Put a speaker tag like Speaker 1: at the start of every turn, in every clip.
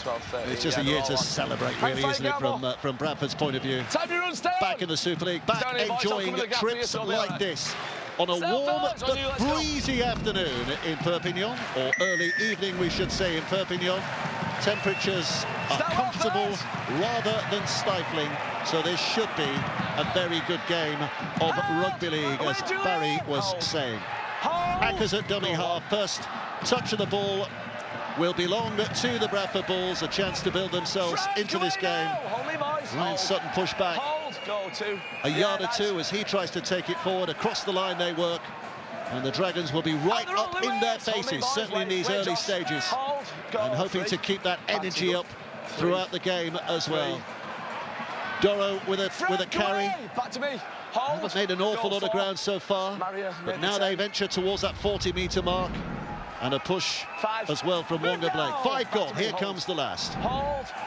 Speaker 1: 12, 13.
Speaker 2: It's just a year to celebrate, really, isn't it, from Bradford's point of view? Back in the Super League, back enjoying trips like this on a warm but breezy afternoon in Perpignan, or early evening, we should say, in Perpignan. Temperatures are comfortable rather than stifling, so this should be a very good game of rugby league, as Barry was saying. Hackers at dummy half, first touch of the ball will belong to the Bradford Bulls, a chance to build themselves into this game. Ryan Sutton pushed back a yard or two as he tries to take it forward. Across the line they work, and the Dragons will be right up in their faces, certainly in these early stages, and hoping to keep that energy up throughout the game as well. Doro with a carry. Haven't made an awful lot of ground so far, but now they venture towards that 40-metre mark. And a push as well from Wonga Blake. 5 gone, here comes the last.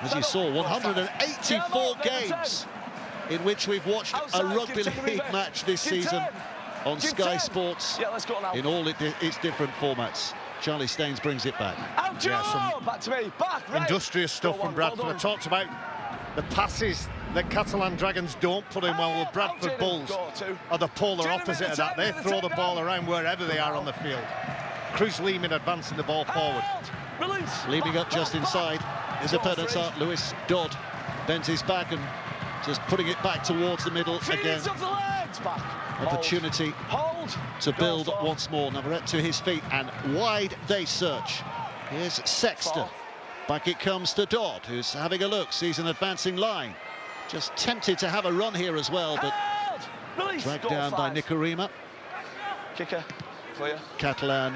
Speaker 2: As you saw, 184 games in which we've watched a rugby league match this season on Sky Sports in all its different formats. Charlie Staines brings it back.
Speaker 3: Yeah, some industrious stuff from Bradford. I talked about the passes that Catalan Dragons don't put in well. With Bradford Bulls are the polar opposite of that. They throw the ball around wherever they are on the field. Cruz Leeming advancing the ball forward.
Speaker 2: Leeming up just inside his opponent's arc. Lewis Dodd bends his back and just putting it back towards the middle again. Opportunity to build once more. Navarrete to his feet and wide they search. Here's Sexton. Back it comes to Dodd, who's having a look, sees an advancing line. Just tempted to have a run here as well, but dragged down by Nicarima.
Speaker 1: Kicker. Clear.
Speaker 2: Catalan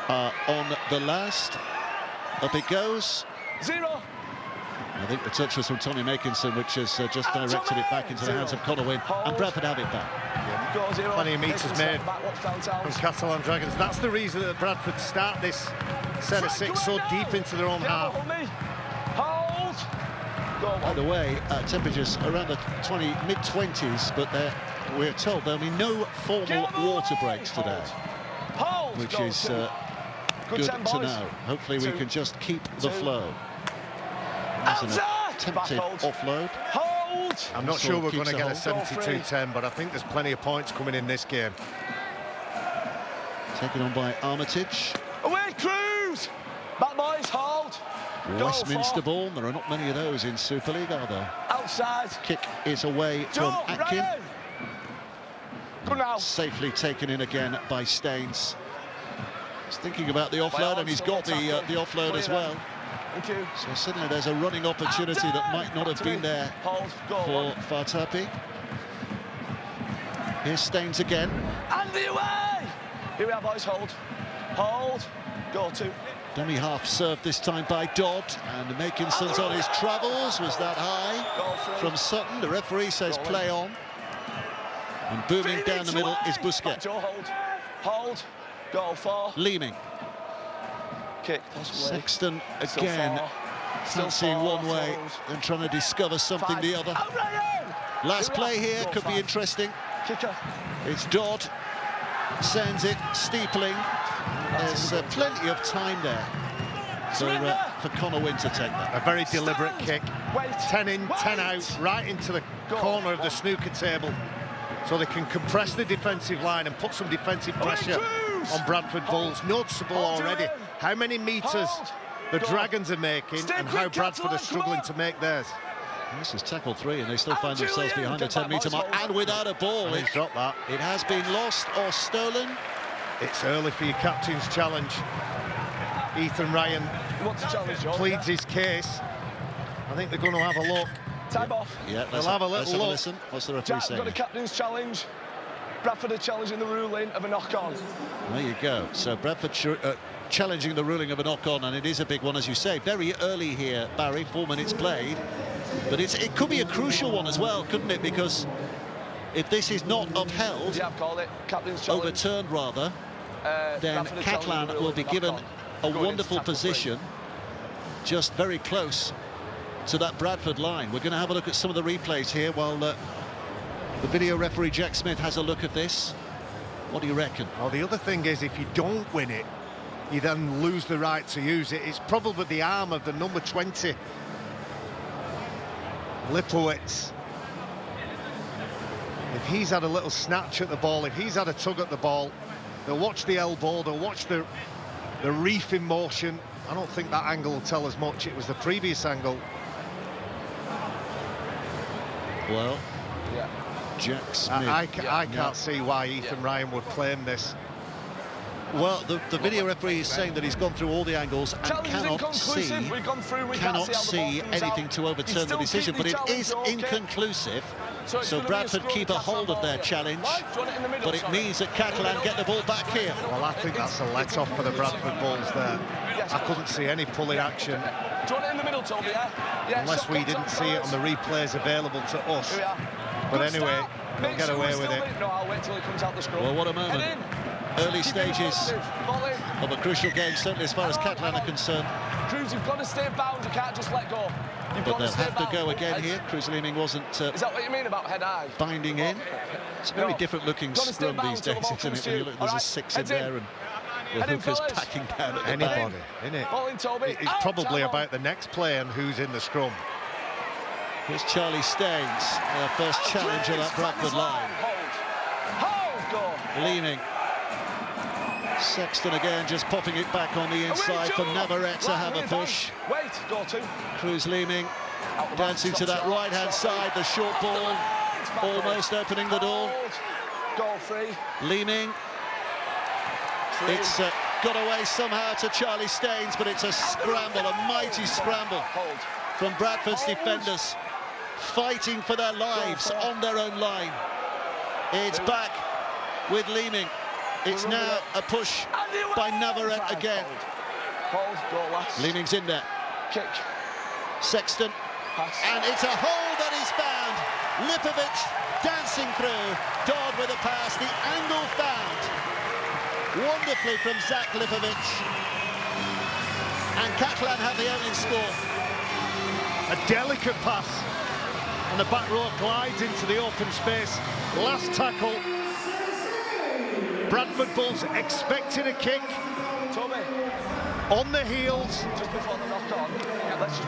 Speaker 2: are on the last. Up it goes.
Speaker 1: 0.
Speaker 2: I think the touch was from Tommy Makinson, which has just directed it back into the hands of Conowin, and Bradford have it back.
Speaker 3: Yeah. Plenty of meters made from Catalan Dragons. That's the reason that Bradford start this set of 6 so deep into their own half.
Speaker 2: By the way, temperatures around the mid-20s, but we're told there'll be no formal water breaks today, which is good to know. Hopefully we can just keep the flow. There's an attempted offload.
Speaker 3: I'm not sure we're going to get a 72-10, but I think there's plenty of points coming in this game.
Speaker 2: Taken on by Armitage.
Speaker 1: Away, Cruz! Back, boys, hold!
Speaker 2: Westminster ball. There are not many of those in Super League, are there?
Speaker 1: Outside.
Speaker 2: Kick is away from Atkin.
Speaker 1: Good now.
Speaker 2: Safely taken in again by Staines. He's thinking about the offload, and he's got the offload as well.
Speaker 1: Thank you.
Speaker 2: So suddenly there's a running opportunity that might not have been there for Fartapi. Here's Staines again.
Speaker 1: And the away! Here we are, boys, hold. Hold. Go to.
Speaker 2: Dummy half served this time by Dodd, and Makinson's on his travels. Was that high from Sutton? The referee says play on. And booming down the middle is Busquets.
Speaker 1: Hold. Goal for
Speaker 2: Leeming.
Speaker 1: Kick.
Speaker 2: Sexton again, fancying one way and trying to discover something the other. Last play here could be interesting.
Speaker 1: Kicker.
Speaker 2: It's Dodd. Sends it steepling. There's plenty of time there for Conowin to take that.
Speaker 3: A very deliberate kick. 10 in, 10 out, right into the corner of the snooker table, so they can compress the defensive line and put some defensive pressure on Bradford Bulls. Noticeable already how many metres the Dragons are making and how Bradford are struggling to make theirs.
Speaker 2: This is tackle 3, and they still find themselves behind the 10-metre mark and without a ball.
Speaker 3: He's dropped that.
Speaker 2: It has been lost or stolen.
Speaker 3: It's early for your captain's challenge. Ethan Ryan pleads his case. I think they're going to have a look.
Speaker 1: Time off.
Speaker 2: Yeah,
Speaker 3: they'll have a little look.
Speaker 2: Listen. What's the referee saying?
Speaker 1: Got a captain's challenge. Bradford are challenging the ruling of a knock-on.
Speaker 2: There you go. So Bradford challenging the ruling of a knock-on, and it is a big one, as you say. Very early here, Barry. 4 minutes played, but it could be a crucial one as well, couldn't it? Because if this is not upheld,
Speaker 1: yeah, I've called it. Captain's challenge.
Speaker 2: Overturned rather, then Catalan will be given a wonderful position, just very close to that Bradford line. We're going to have a look at some of the replays here while the video referee Jack Smith has a look at this. What do you reckon?
Speaker 3: Well, the other thing is, if you don't win it, you then lose the right to use it. It's probably the arm of the number 20, Lipowitz. If he's had a little snatch at the ball, if he's had a tug at the ball, they'll watch the elbow, they'll watch the reef in motion. I don't think that angle will tell us much. It was the previous angle.
Speaker 2: Well, Jack Smith.
Speaker 3: I can't see why Ethan Ryan would claim this.
Speaker 2: Well, the video referee is saying that he's gone through all the angles and cannot see anything to overturn the decision, but it is inconclusive. So Bradford keep a hold of their challenge, but it means that Catalan get the ball back here.
Speaker 3: Well, I think that's a let-off for the Bradford Bulls there. I couldn't see any pulling action. Unless we didn't see it on the replays available to us. But anyway, we'll get away with it.
Speaker 2: Well, what a moment. Early stages of a crucial game, certainly as far as Catalan are concerned.
Speaker 1: Cruz, you've got to stay bound, you can't just let go.
Speaker 2: But they'll have to go again here. Cruz Leeming wasn't
Speaker 1: is that what you mean about head-eye?
Speaker 2: Binding in. It's a very different looking scrum these days, isn't it? When you look, there's a 6 in there and the hookers packing down at the
Speaker 3: anybody, isn't it? It's probably about the next player and who's in the scrum.
Speaker 2: Here's Charlie Staines, their first challenge on that Bradford line. Leeming. Sexton again, just popping it back on the inside for Navarrete to have a push. Cruz Leeming dancing to that right-hand side, the short ball, almost opening the door. Leeming. It's got away somehow to Charlie Staines, but it's a scramble, a mighty scramble from Bradford's defenders, fighting for their lives on their own line. It's back with Leeming. It's now a push by Navarrete again. Leeming's in there. Sexton. And it's a hole that is found. Lipovic dancing through. Dodd with a pass. The angle found. Wonderfully from Zach Lipovic. And Catalan have the opening score.
Speaker 3: A delicate pass. And the back row glides into the open space. Last tackle. Bradford Bulls expecting a kick. On the heels.
Speaker 1: Just before the knock-on.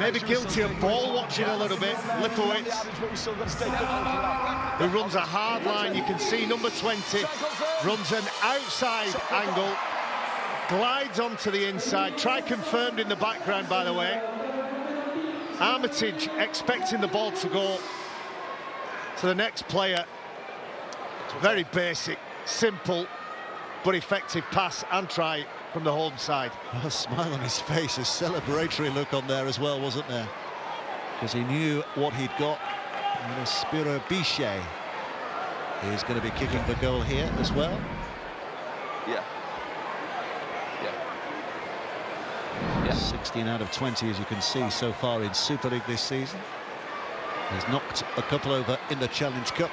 Speaker 3: Maybe guilty of ball watching a little bit. Lipowitz, who runs a hard line. You can see number 20 runs an outside angle, glides onto the inside. Try confirmed in the background, by the way. Armitage expecting the ball to go to the next player. Very basic, simple, but effective pass and try from the home side.
Speaker 2: A smile on his face, a celebratory look on there as well, wasn't there? Because he knew what he'd got. And Spiro Bichet is going to be kicking the goal here as well.
Speaker 1: Yeah.
Speaker 2: 16 out of 20, as you can see, so far in Super League this season. He's knocked a couple over in the Challenge Cup.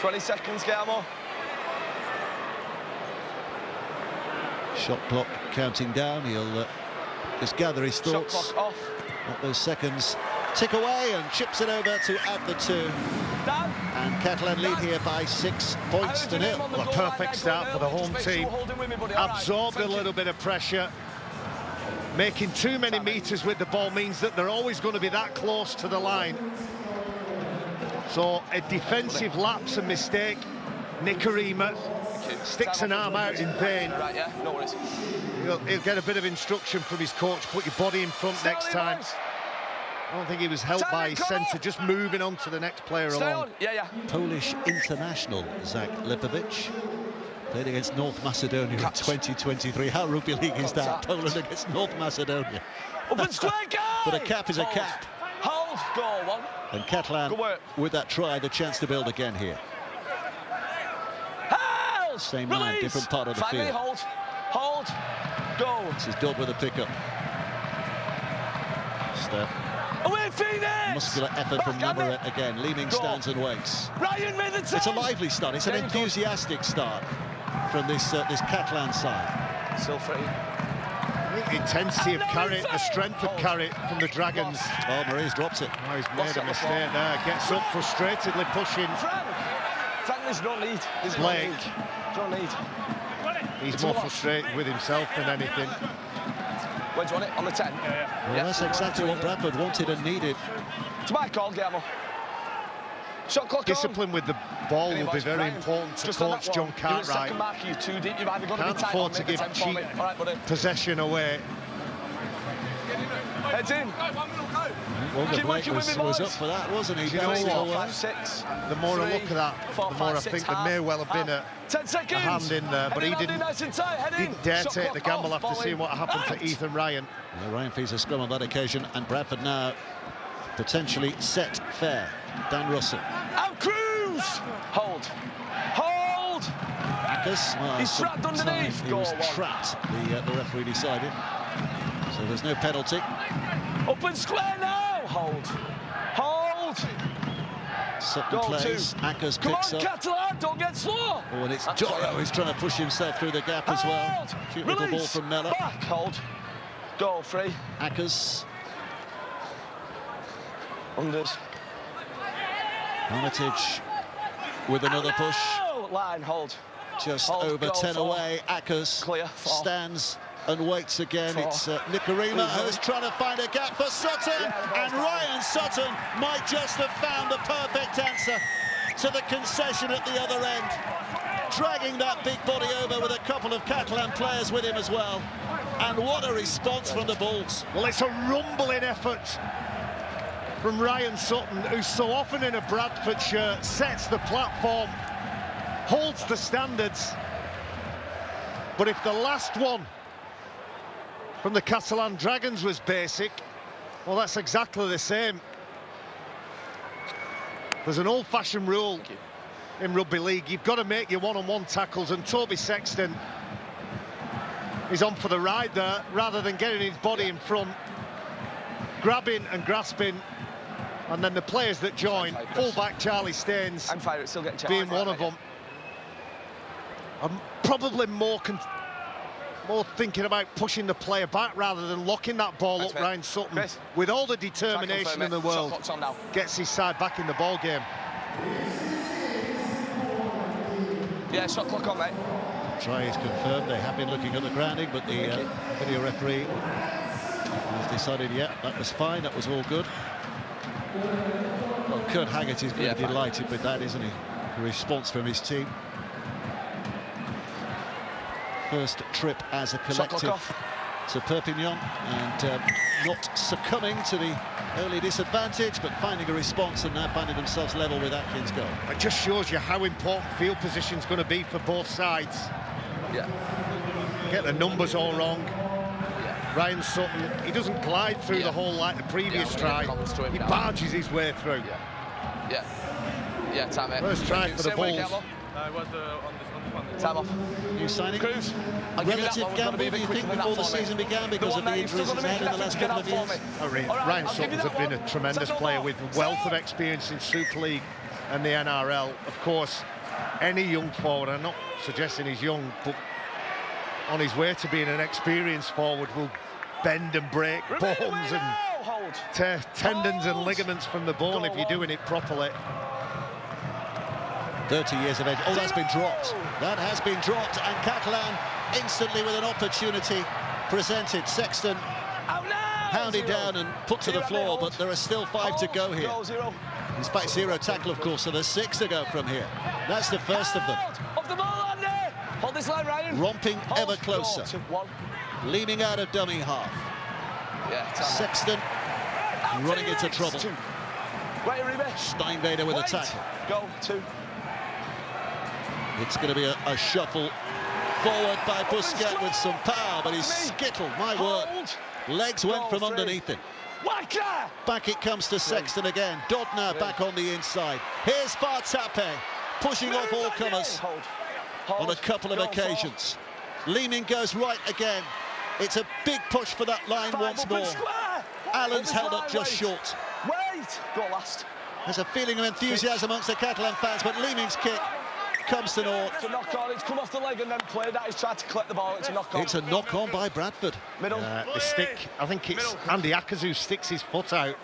Speaker 1: 20 seconds, Guillermo.
Speaker 2: Shot clock counting down. He'll just gather his thoughts.
Speaker 1: Shot clock off.
Speaker 2: Let those seconds tick away and chips it over to add the 2. And Catalan lead here by 6 points to 0.
Speaker 3: Well, a perfect start for the home team. Absorbed a little bit of pressure. Making too many metres with the ball means that they're always going to be that close to the line. So a defensive lapse and mistake. Nicarima sticks an arm out in vain. He'll get a bit of instruction from his coach. Put your body in front next time. I don't think he was helped by his centre, just moving on to the next player along.
Speaker 2: Polish international Zach Lipovic played against North Macedonia in 2023. How rugby league is that? Poland against North Macedonia. But a cap is a cap.
Speaker 1: Hold, goal, 1.
Speaker 2: And Catalan, with that try, the chance to build again here. Same man, different part of the field.
Speaker 1: Hold, go.
Speaker 2: This is Dodd with a pickup. Step.
Speaker 1: Away, Phoenix!
Speaker 2: Muscular effort from Navarrete again. Leeming stands and waits.
Speaker 1: Ryan made the take.
Speaker 2: It's a lively start. It's an enthusiastic start from this Catalan side.
Speaker 1: Still free.
Speaker 3: The intensity of Carrot, the strength of Carrot from the Dragons.
Speaker 2: Oh, Maurice drops it.
Speaker 3: Oh, he's made a mistake there. Gets up frustratedly, pushing.
Speaker 1: Frank, there's no lead.
Speaker 3: Blake.
Speaker 1: No lead.
Speaker 3: He's more frustrated with himself than anything.
Speaker 1: Where do you want it? On the 10?
Speaker 2: Well, that's exactly what Bradford wanted and needed.
Speaker 1: It's my call, Guillermo. Shot clock
Speaker 3: Discipline
Speaker 1: on.
Speaker 3: with the ball will be very important to coach John Cartwright.
Speaker 1: You're too deep. You've either got to
Speaker 3: Can't
Speaker 1: be tight
Speaker 3: afford to give cheap possession away.
Speaker 1: Heads in.
Speaker 2: Well, the Blake was up for that, wasn't he?
Speaker 3: Do you know what?
Speaker 1: 5, 6,
Speaker 3: the more I look at that, the more I think there may well have been a hand in there, but he didn't dare take the gamble after seeing what happened to Ethan Ryan.
Speaker 2: Yeah, Ryan feeds a scrum on that occasion, and Bradford now potentially set fair. Dan Russell.
Speaker 1: Out Cruz! Hold. Hold!
Speaker 2: Ackers, well,
Speaker 1: he's trapped underneath.
Speaker 2: He was trapped, the referee decided. So there's no penalty.
Speaker 1: Up and square now! Hold. Hold!
Speaker 2: Sutton plays, Ackers picks up.
Speaker 1: Come on, Catalan, don't get slow!
Speaker 2: Oh, and it's Doro who's trying to push himself through the gap as well. Cute little ball from Mellor.
Speaker 1: Back, hold. Goal free.
Speaker 2: Ackers.
Speaker 1: Unders.
Speaker 2: Armitage with another push.
Speaker 1: Line, hold.
Speaker 2: Just
Speaker 1: hold,
Speaker 2: over 10
Speaker 1: 4.
Speaker 2: away. Ackers
Speaker 1: Clear,
Speaker 2: stands and waits again. 4. It's Nicarima who's trying to find a gap for Sutton, and Ryan Sutton might just have found the perfect answer to the concession at the other end, dragging that big body over with a couple of Catalan players with him as well. And what a response from the Bulls.
Speaker 3: Well, it's a rumbling effort from Ryan Sutton, who so often in a Bradford shirt sets the platform, holds the standards. But if the last one from the Catalan Dragons was basic, well, that's exactly the same. There's an old-fashioned rule in rugby league. You've got to make your one-on-one tackles, and Toby Sexton is on for the ride there, rather than getting his body in front, grabbing and grasping. And then the players that join, full-back Charlie Staines being one of them. I'm probably more thinking about pushing the player back rather than locking that ball up. Ryan Sutton, with all the determination in the world, gets his side back in the ball game.
Speaker 1: Yeah, shot clock on, mate.
Speaker 2: Try is confirmed. They have been looking at the grounding, but the video referee has decided, yeah, that was fine, that was all good. Well, Kurt Haggart is going to be delighted with that, isn't he? The response from his team. First trip as a collective to Perpignan, and not succumbing to the early disadvantage, but finding a response and now finding themselves level with Atkins' goal.
Speaker 3: It just shows you how important field position is going to be for both sides.
Speaker 1: Yeah.
Speaker 3: Get the numbers all wrong. Ryan Sutton, he doesn't glide through the hole like the previous try. He barges his way through.
Speaker 1: Yeah, time it.
Speaker 3: First try for the Bulls.
Speaker 4: It was on this one.
Speaker 1: Time off.
Speaker 2: New signing.
Speaker 1: Cruz.
Speaker 2: Relative gamble, do you think, before the season began because of the injuries he's had in the last couple of years?
Speaker 3: Ryan Sutton's been a tremendous player with wealth of experience in Super League and the NRL. Of course, any young forward, I'm not suggesting he's young, but on his way to being an experienced forward will bend and break bones and tear tendons and ligaments from the bone if you're doing it properly.
Speaker 2: 30 years of age. Oh, that's been dropped. That has been dropped, and Catalan instantly with an opportunity presented. Sexton hounded down and put to the floor, but there are still 5 to go here. In fact, 0 tackle, of course, so there's 6 to go from here. That's the first of them.
Speaker 1: Off the ball, Andy! Hold this line, Ryan.
Speaker 2: Romping ever closer. Leaning out of dummy half. Sexton running into trouble. Steinvader with a tackle.
Speaker 1: Go, 2.
Speaker 2: It's going to be a shuffle forward by Busquets with some power, but he's skittled, my word. Legs went from underneath him. Back it comes to Sexton again. Dodner back on the inside. Here's Fartape pushing off all comers on a couple of occasions. Leeming goes right again. It's a big push for that line once more. Allen's held up just short.
Speaker 1: Go last.
Speaker 2: There's a feeling of enthusiasm amongst the Catalan fans, but Leeming's kick comes to naught.
Speaker 1: It's a knock-on, it's come off the leg and then played that. He's tried to collect the ball, it's a knock-on.
Speaker 2: It's a knock-on by Bradford.
Speaker 1: Middle.
Speaker 3: The stick, I think it's Andy Ackers who sticks his foot out.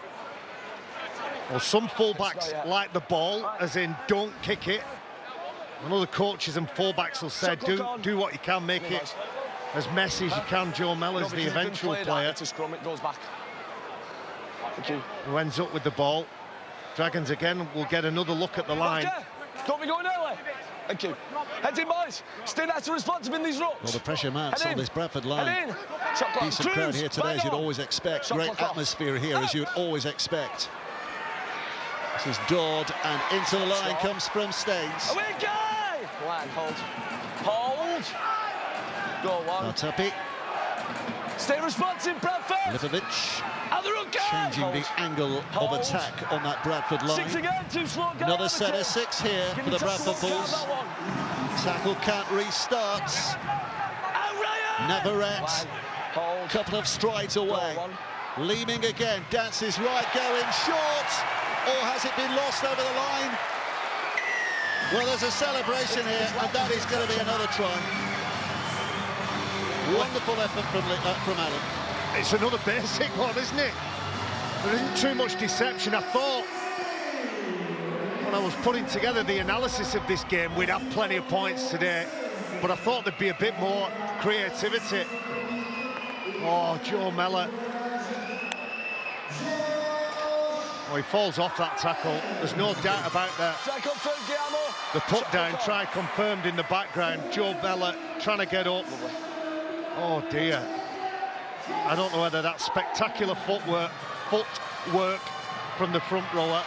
Speaker 3: Well, some fullbacks like the ball, as in don't kick it. And all the coaches and fullbacks will say, do what you can, make it as messy as you can. Joe Mellor's the eventual player
Speaker 1: Scrum, it goes back. Thank you.
Speaker 3: who ends up with the ball. Dragons again will get another look at the line.
Speaker 1: Don't be going early. Thank you. Head in, boys. Stay nice and responsive in these rucks.
Speaker 2: Well, the pressure mounts on this Bradford line. Decent crowd here today, as you'd always expect. Great atmosphere here, as you'd always expect. This is Dodd, and into the line comes from Staines.
Speaker 1: Away, guy! Line, hold. Hold. Go one.
Speaker 2: Tuppy.
Speaker 1: Stay responsive, Bradford.
Speaker 2: Lipovic.
Speaker 1: Changing
Speaker 2: the angle of attack on that Bradford line.
Speaker 1: Again,
Speaker 2: another set of 6 here for the Bradford Bulls. Tackle can't restart. Navarrete, couple of strides away. Leeming again, dances right, going short. Or has it been lost over the line? Well, there's a celebration here, and that is going to be another try. Wonderful effort from Allen.
Speaker 3: It's another basic one, isn't it? There isn't too much deception. I thought, when I was putting together the analysis of this game, we'd have plenty of points today, but I thought there'd be a bit more creativity. Oh, Joe Mellor. Oh, he falls off that tackle. There's no doubt about that. The put down, try confirmed in the background. Joe Mellor trying to get up. Oh dear. I don't know whether that's spectacular footwork from the front rower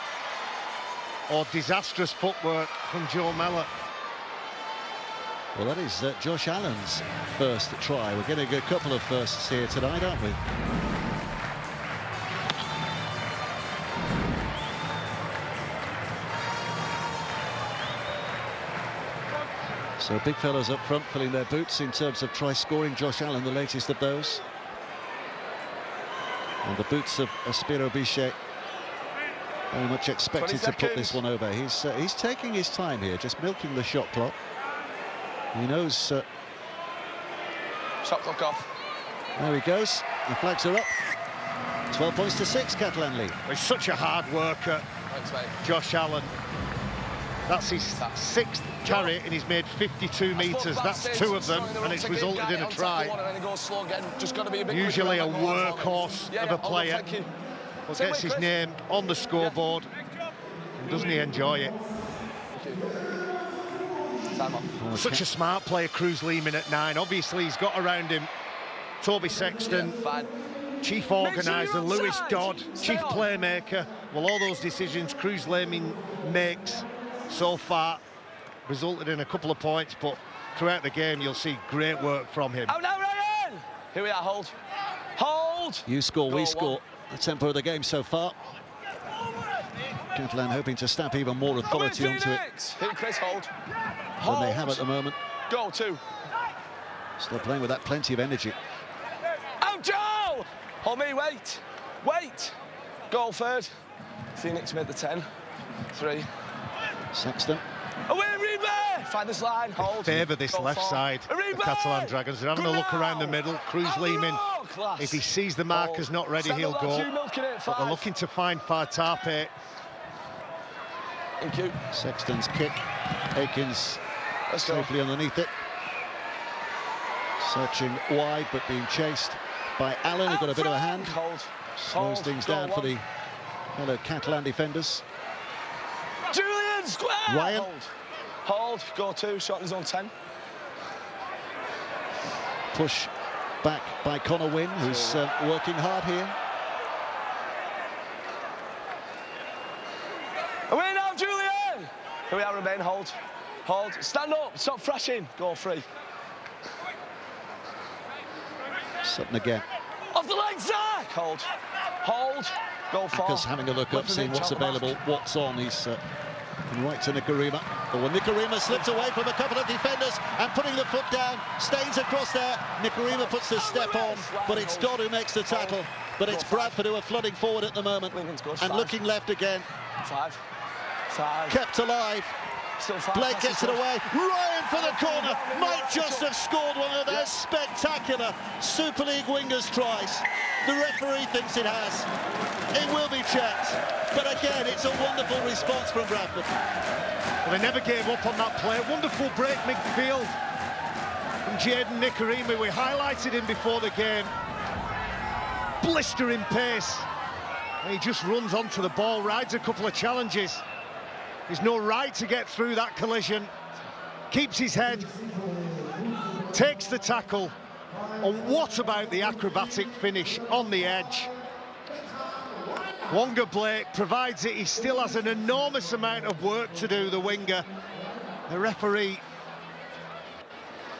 Speaker 3: or disastrous footwork from Joe Mellor.
Speaker 2: Well, that is Josh Allen's first try. We're getting a couple of firsts here tonight, aren't we? So big fellas up front filling their boots in terms of try scoring. Josh Allen, the latest of those. And the boots of Spiro Bichet, very much expected to put this one over. He's taking his time here, just milking the shot clock. He knows.
Speaker 1: Shot clock off.
Speaker 2: There he goes. The flags are up. 12 points to 6, Catalan lead.
Speaker 3: He's such a hard worker, Josh Allen. That's his 6th carry, and he's made 52 metres. That's 2 of them, and it's resulted in a try. Usually a workhorse of a player who gets his name on the scoreboard, and doesn't he enjoy it? Such a smart player, Cruz Leeman at 9. Obviously, he's got around him Toby Sexton, chief organiser Lewis Dodd, chief playmaker. Well, all those decisions Cruz Leeman makes so far resulted in a couple of points, but throughout the game you'll see great work from him.
Speaker 1: Oh, now Ryan! Here we are, hold. Hold!
Speaker 2: You score, we score. The tempo of the game so far. Catalan hoping to stamp even more authority onto it
Speaker 1: here, Chris, hold.
Speaker 2: Than they have at the moment.
Speaker 1: Go, 2.
Speaker 2: Still playing with that plenty of energy.
Speaker 1: Oh, Joe! Hold me, wait. Wait. Goal 3rd. Phoenix made the 10. 3.
Speaker 2: Sexton.
Speaker 1: Away, Rebe! Find this line, hold.
Speaker 3: Favour this left side, the Catalan Dragons. They're having a look around the middle. Cruz Leeman, if he sees the marker's not ready, he'll go. But they're looking to find Fartape.
Speaker 1: Thank you.
Speaker 2: Sexton's kick. Aikens safely underneath it. Searching wide, but being chased by Allen, who got a bit of a hand. Slows things down for the fellow Catalan defenders.
Speaker 1: Julian Square!
Speaker 2: Ryan.
Speaker 1: Hold, go 2, shot in his own 10.
Speaker 2: Push back by Connor Wynn, who's working hard here.
Speaker 1: Away now, Julian! Here we are, remain, hold. Hold, stand up, stop thrashing, go 3.
Speaker 2: Sutton again.
Speaker 1: Off the leg, Zach! Hold, hold, go 4.
Speaker 2: Just having a look up, seeing what's available, what's on. He's right to Nicarima. Oh, well, Nicarima slipped away from a couple of defenders and putting the foot down. Staines across there. Nicarima puts the step on, but it's Dodd who makes the tackle. But it's Bradford who are flooding forward at the moment. And looking left again.
Speaker 1: 5.
Speaker 2: Kept alive Blake gets it away. Ryan for the corner. Might just have scored one of those spectacular Super League wingers tries. The referee thinks it has. It will be checked. But again, it's a wonderful response from Bradford.
Speaker 3: Well, they never gave up on that play. Wonderful break midfield from Jaden Nikarimi. We highlighted him before the game. Blistering pace. And he just runs onto the ball, rides a couple of challenges. There's no right to get through that collision. Keeps his head. Takes the tackle. And what about the acrobatic finish on the edge? Wonga Blake provides it. He still has an enormous amount of work to do, the winger. The referee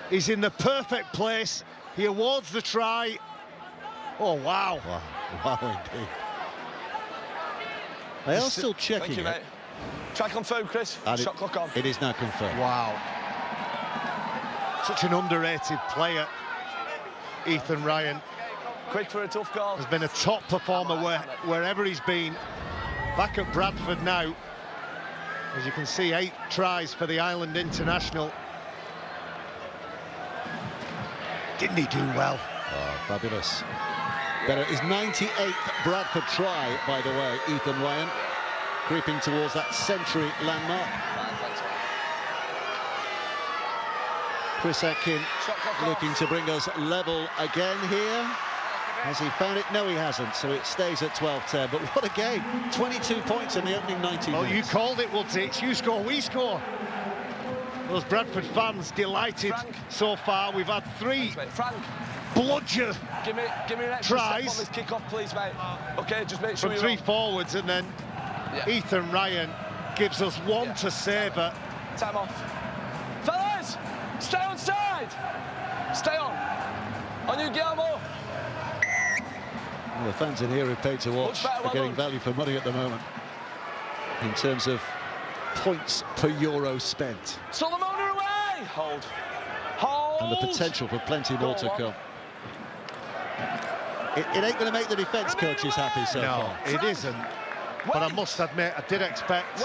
Speaker 3: is in the perfect place. He awards the try. Oh, wow.
Speaker 2: Wow, indeed. They are still checking it.
Speaker 1: Mate. Try confirm, Chris. Shot clock on.
Speaker 2: It is now confirmed.
Speaker 3: Wow. Such an underrated player, Ethan Ryan.
Speaker 1: Quick for a tough goal.
Speaker 3: Has been a top performer wherever he's been. Back at Bradford now. As you can see, 8 tries for the Ireland international. Didn't he do well?
Speaker 2: Oh, fabulous. Better his 98th Bradford try, by the way, Ethan Ryan. Creeping towards that century landmark. Chris Atkin looking to bring us level again here. Has he found it? No, he hasn't, so it stays at 12-10. But what a game. 22 points in the opening 90 minutes.
Speaker 3: Oh, you called it, Woodsy. It's you score, we score. Those Bradford fans delighted so far. We've had 3 bludger
Speaker 1: give me an extra
Speaker 3: tries.
Speaker 1: step on this kick-off, please, mate. OK, just make sure
Speaker 3: from 3 forwards, and then Ethan Ryan gives us 1 to savour.
Speaker 1: Time off. Fellas, stay on side. Stay on. On you, Guillermo.
Speaker 2: Well, the fans in here who've paid to watch are getting value for money at the moment in terms of points per euro spent.
Speaker 1: Solomona away! Hold.
Speaker 2: And the potential for plenty more to come. It ain't going to make the defence coaches happy so far.
Speaker 3: No, it isn't. But I must admit, I did expect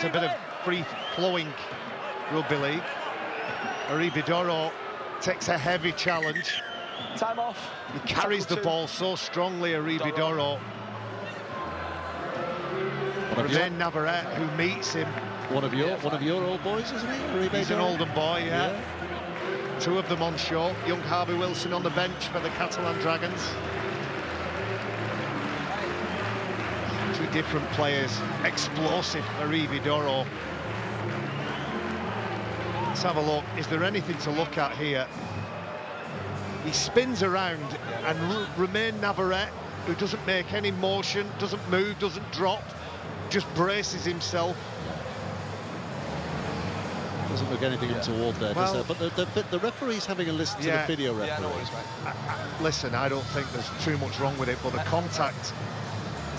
Speaker 3: a bit of free-flowing rugby league. Aribidoro takes a heavy challenge.
Speaker 1: Time off.
Speaker 3: He carries the ball so strongly, Aribidoro. Romain Navarrete, who meets him.
Speaker 2: One of your old boys, isn't he? Aribidoro?
Speaker 3: He's an olden boy, yeah. 2 of them on show. Young Harvey Wilson on the bench for the Catalan Dragons. 2 different players. Explosive Aribidoro. Let's have a look. Is there anything to look at here? He spins around, and Romain Navarrete, who doesn't make any motion, doesn't move, doesn't drop, just braces himself.
Speaker 2: Doesn't look anything untoward there, does there? But the referee's having a listen to the video referee.
Speaker 1: Yeah, no worries, mate.
Speaker 3: Listen, I don't think there's too much wrong with it, but the contact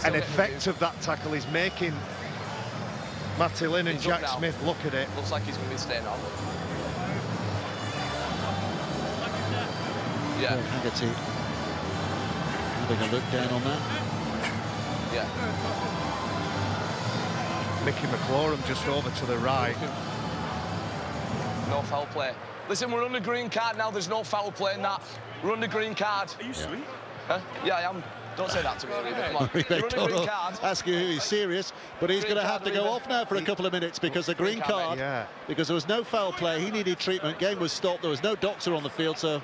Speaker 3: and effect of that tackle is making Matty Lynn and Jack Smith look at it.
Speaker 1: Looks like he's going to be staying on. Yeah.
Speaker 2: Haggerty having a look down on that.
Speaker 1: Yeah.
Speaker 3: Mickey McLaurin just over to the right.
Speaker 1: No foul play. Listen, we're under green card now. There's no foul play in that. We're under green card.
Speaker 4: Are you sweet?
Speaker 1: Huh? Yeah, I am. Don't say that to me, Come on. You're under green card.
Speaker 2: Ask you who he's serious, but he's going to have to go off now for a couple of minutes because the green card, because there was no foul play, he needed treatment, game was stopped, there was no doctor on the field, so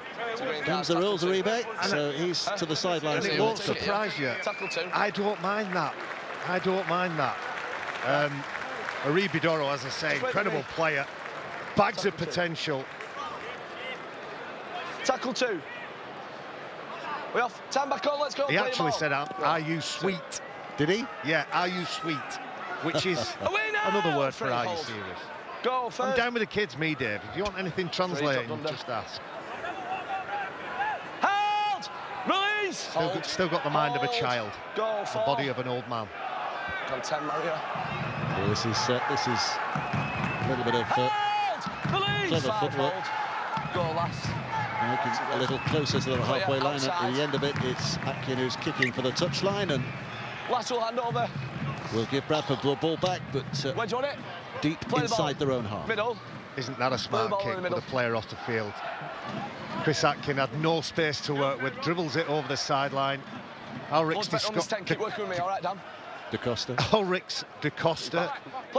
Speaker 2: comes the rules, Uribe, so he's to the sidelines.
Speaker 3: And it won't surprise you. I don't mind that. I don't mind that. Aribidoro, as I say, incredible player. Bags of potential.
Speaker 1: Tackle 2. We off. Time back on, let's go.
Speaker 3: He actually said, are you sweet?
Speaker 2: Did he?
Speaker 3: Yeah, are you sweet? Which is another word for are you serious?
Speaker 1: Go first.
Speaker 3: I'm down with the kids, me, Dave. If you want anything translating, just ask.
Speaker 1: Hold! Release!
Speaker 3: Still got the mind of a child.
Speaker 1: Go
Speaker 3: the body of an old man.
Speaker 1: Got 10, Mario.
Speaker 2: Well, this is a little bit of clever footwork.
Speaker 1: Go last.
Speaker 2: Making a little closer to the halfway line. At the end of it, it's Atkin who's kicking for the touchline, and
Speaker 1: lateral handover.
Speaker 2: Will give Bradford the ball back, but
Speaker 1: where do you want it?
Speaker 2: Deep
Speaker 1: Play
Speaker 2: inside their own half.
Speaker 1: Middle.
Speaker 3: Isn't that a smart kick with a player off the field? Chris Atkin had no space to work with, dribbles it over the sideline. Ulrichs
Speaker 1: keep working with me, all right, Dan?
Speaker 3: Ulrichs de Costa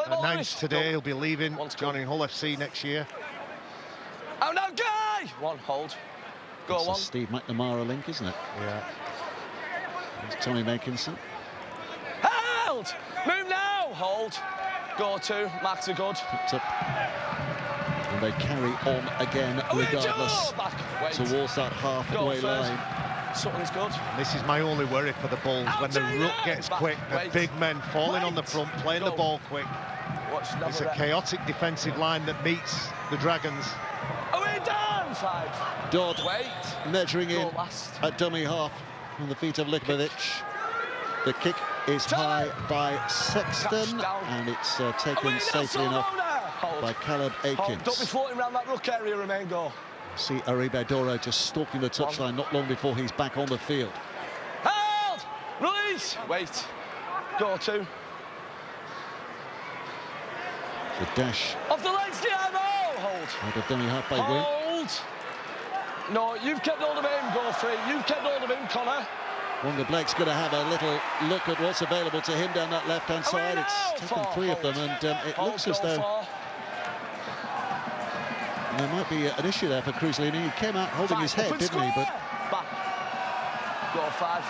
Speaker 3: announced today he'll be leaving, joining Hull FC next year.
Speaker 1: Oh no, Guy! One, hold. Go on.
Speaker 2: Steve McNamara link, isn't it?
Speaker 3: Yeah.
Speaker 2: It's Tommy Makinson.
Speaker 1: Held! Move now! Hold. Go to. Marks are good.
Speaker 2: Picked up. And they carry on again, regardless, towards that halfway line.
Speaker 1: Sutton's good.
Speaker 3: This is my only worry for the Bulls. When the ruck gets quick, the big men falling on the front, playing the ball quick. It's a chaotic defensive line that meets the Dragons.
Speaker 1: Away down! 5.
Speaker 2: Dodd measuring in at dummy half on the feet of Likovic. The kick is high by Sexton, and it's taken safely enough by Caleb Aikins.
Speaker 1: Don't be floating around that ruck area, remain goal.
Speaker 2: See Uribe Doro just stalking the touchline not long before he's back on the field.
Speaker 1: Held! Release! Wait. Go to.
Speaker 2: The dash.
Speaker 1: Off the legs, Diego! Hold.
Speaker 2: Out of dummy half by Wynn.
Speaker 1: Hold! No, you've kept hold of him, go free. You've kept hold of him, Connor.
Speaker 2: Wonga Blake's going to have a little look at what's available to him down that left-hand side. It's taken 3 of them, and it looks as though there might be an issue there for Cruz-Leamy. He came out holding his head, didn't he? But
Speaker 1: go 5.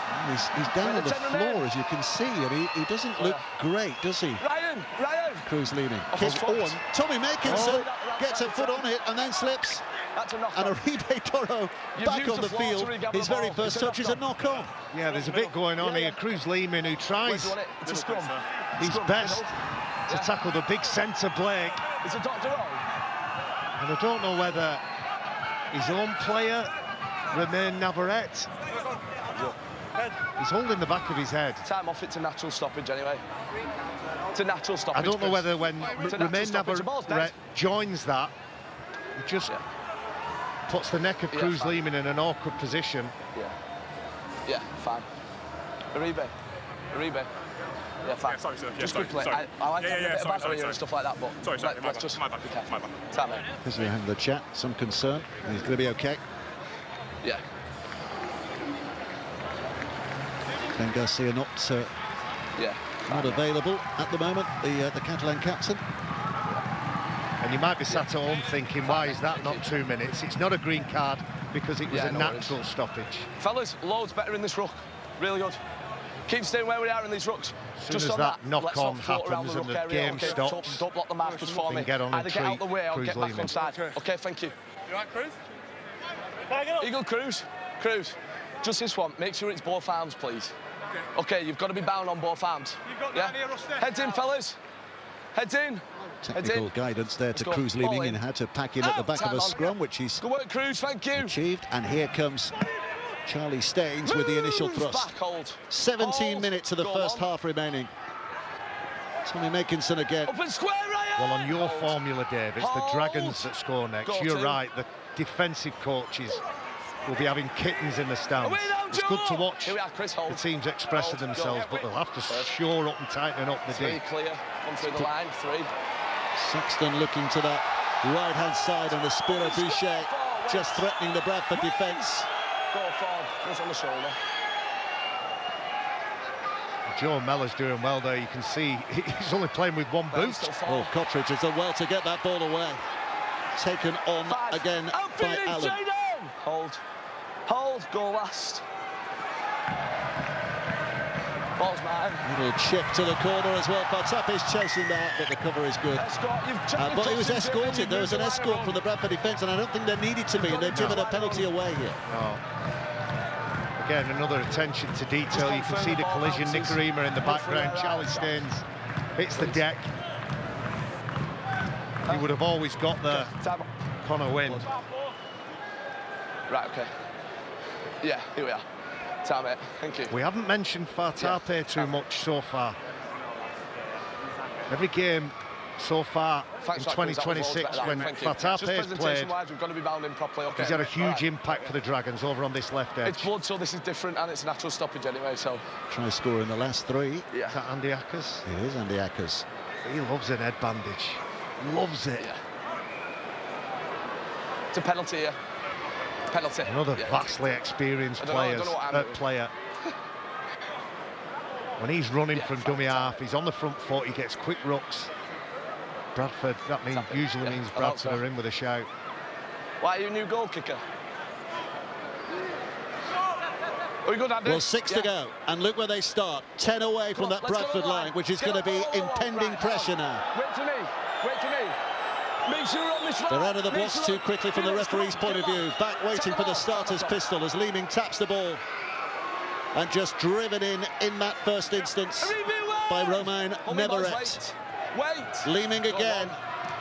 Speaker 2: He's down on the floor, as you can see, and he doesn't look great, does he?
Speaker 1: Ryan!
Speaker 2: Cruz-Leamy. Kick on. Tommy Makinson gets a foot on it and then slips. And Uribe Doro back on the field. His very first touch is a knock-on.
Speaker 3: Yeah, there's a bit going on here. Cruz-Leamy, who tries his best to tackle the big centre Blake.
Speaker 1: It's a doctor on.
Speaker 3: And I don't know whether his own player, Romain Navarrete, he's holding the back of his head.
Speaker 1: Time off, it's a natural stoppage anyway. It's a natural stoppage.
Speaker 3: I don't know whether when Romain Navarrete joins that, he just puts the neck of Cruz-Leamy in an awkward position.
Speaker 1: Yeah, fine. Uribe. Yeah, fine.
Speaker 4: Yeah, sorry, sir.
Speaker 1: Just quickly. I like having a bit of banter here and stuff like that, but let's just...
Speaker 4: My bad.
Speaker 1: Time, mate.
Speaker 2: Because we're having the chat, some concern. He's going to be okay.
Speaker 1: Yeah.
Speaker 2: Ben Garcia not available at the moment, the Catalan captain.
Speaker 3: And you might be sat at home thinking, why is that not 2 minutes? It's not a green card because it was a natural stoppage.
Speaker 1: Fellas, loads better in this ruck. Really good. Keep staying where we are in these rucks.
Speaker 3: As soon as that knock-on happens and the game stops,
Speaker 1: don't block the markers for me.
Speaker 3: Get on
Speaker 1: either get out the way or get back on side. OK, thank you.
Speaker 4: You right, Cruz?
Speaker 1: Eagle, Cruz. Just this one. Make sure it's both arms, please. OK, you've got to be bound on both arms. Heads in, fellas. Heads in.
Speaker 2: Technical guidance there to Cruz-Leamy and had to pack in at the back of a scrum, which he's
Speaker 1: good work, Cruz, thank you.
Speaker 2: Achieved. And here comes Charlie Staines with the initial thrust. 17 minutes of the first half remaining. Tommy Makinson again.
Speaker 1: Up and square, Ryan!
Speaker 3: Well, on your formula, Dave, it's the Dragons that score next. You're right, the defensive coaches will be having kittens in the stands. It's good to watch the teams expressing themselves, but they'll have to shore up and tighten up the D.
Speaker 1: Clear, come through the line, 3.
Speaker 2: Sexton looking to that right-hand side, and the Spiro Boucher just threatening the Bradford defence.
Speaker 1: Go forward, he's on the shoulder.
Speaker 3: Joe Mellor's doing well there. You can see he's only playing with one boot.
Speaker 2: Oh, Cottridge has done well to get that ball away. Taken on again by Allen.
Speaker 1: Hold, go last. Ball's mine.
Speaker 2: Little chip to the corner as well. Fatap is chasing that, but the cover is good. But he was escorted. There was an escort from the Bradford defence, and I don't think there needed to be, and they've given a penalty away here.
Speaker 3: No. Again, another attention to detail. You can see the collision. Nicarima in the background. Charlie Staines hits the deck. He would have always got there. Connor Wynn.
Speaker 1: Right, OK. Yeah, here we are. Time, mate. Thank you.
Speaker 3: We haven't mentioned Fatape too much so far. Every game so far in 2026 when Fatape's played.
Speaker 1: We've got to be bound in properly. Okay.
Speaker 3: He's had a huge impact for the Dragons over on this left edge.
Speaker 1: It's blood, so this is different, and it's a natural stoppage anyway, so...
Speaker 2: Try score in the last 3.
Speaker 3: Yeah. Is that Andy Ackers?
Speaker 2: It is Andy Ackers.
Speaker 3: He loves an head bandage. Loves it.
Speaker 1: Yeah. It's a penalty here. Penalty.
Speaker 3: Another vastly experienced player. When he's running from dummy half, he's on the front foot, he gets quick rucks. Bradford, that usually means Bradford are in with a shout.
Speaker 1: Why are you a new goal kicker? Are we good, Andy?
Speaker 2: Well, 6 to go, and look where they start. 10 away from that Bradford line, which is going to be impending pressure now.
Speaker 1: Wait for me. Wait for me. Make sure you're on this line.
Speaker 2: They're out of the blocks too quickly from the referee's point of view. Back waiting for the starter's pistol as Leeming taps the ball. And just driven in that first instance by Romain Neveret. Leeming again,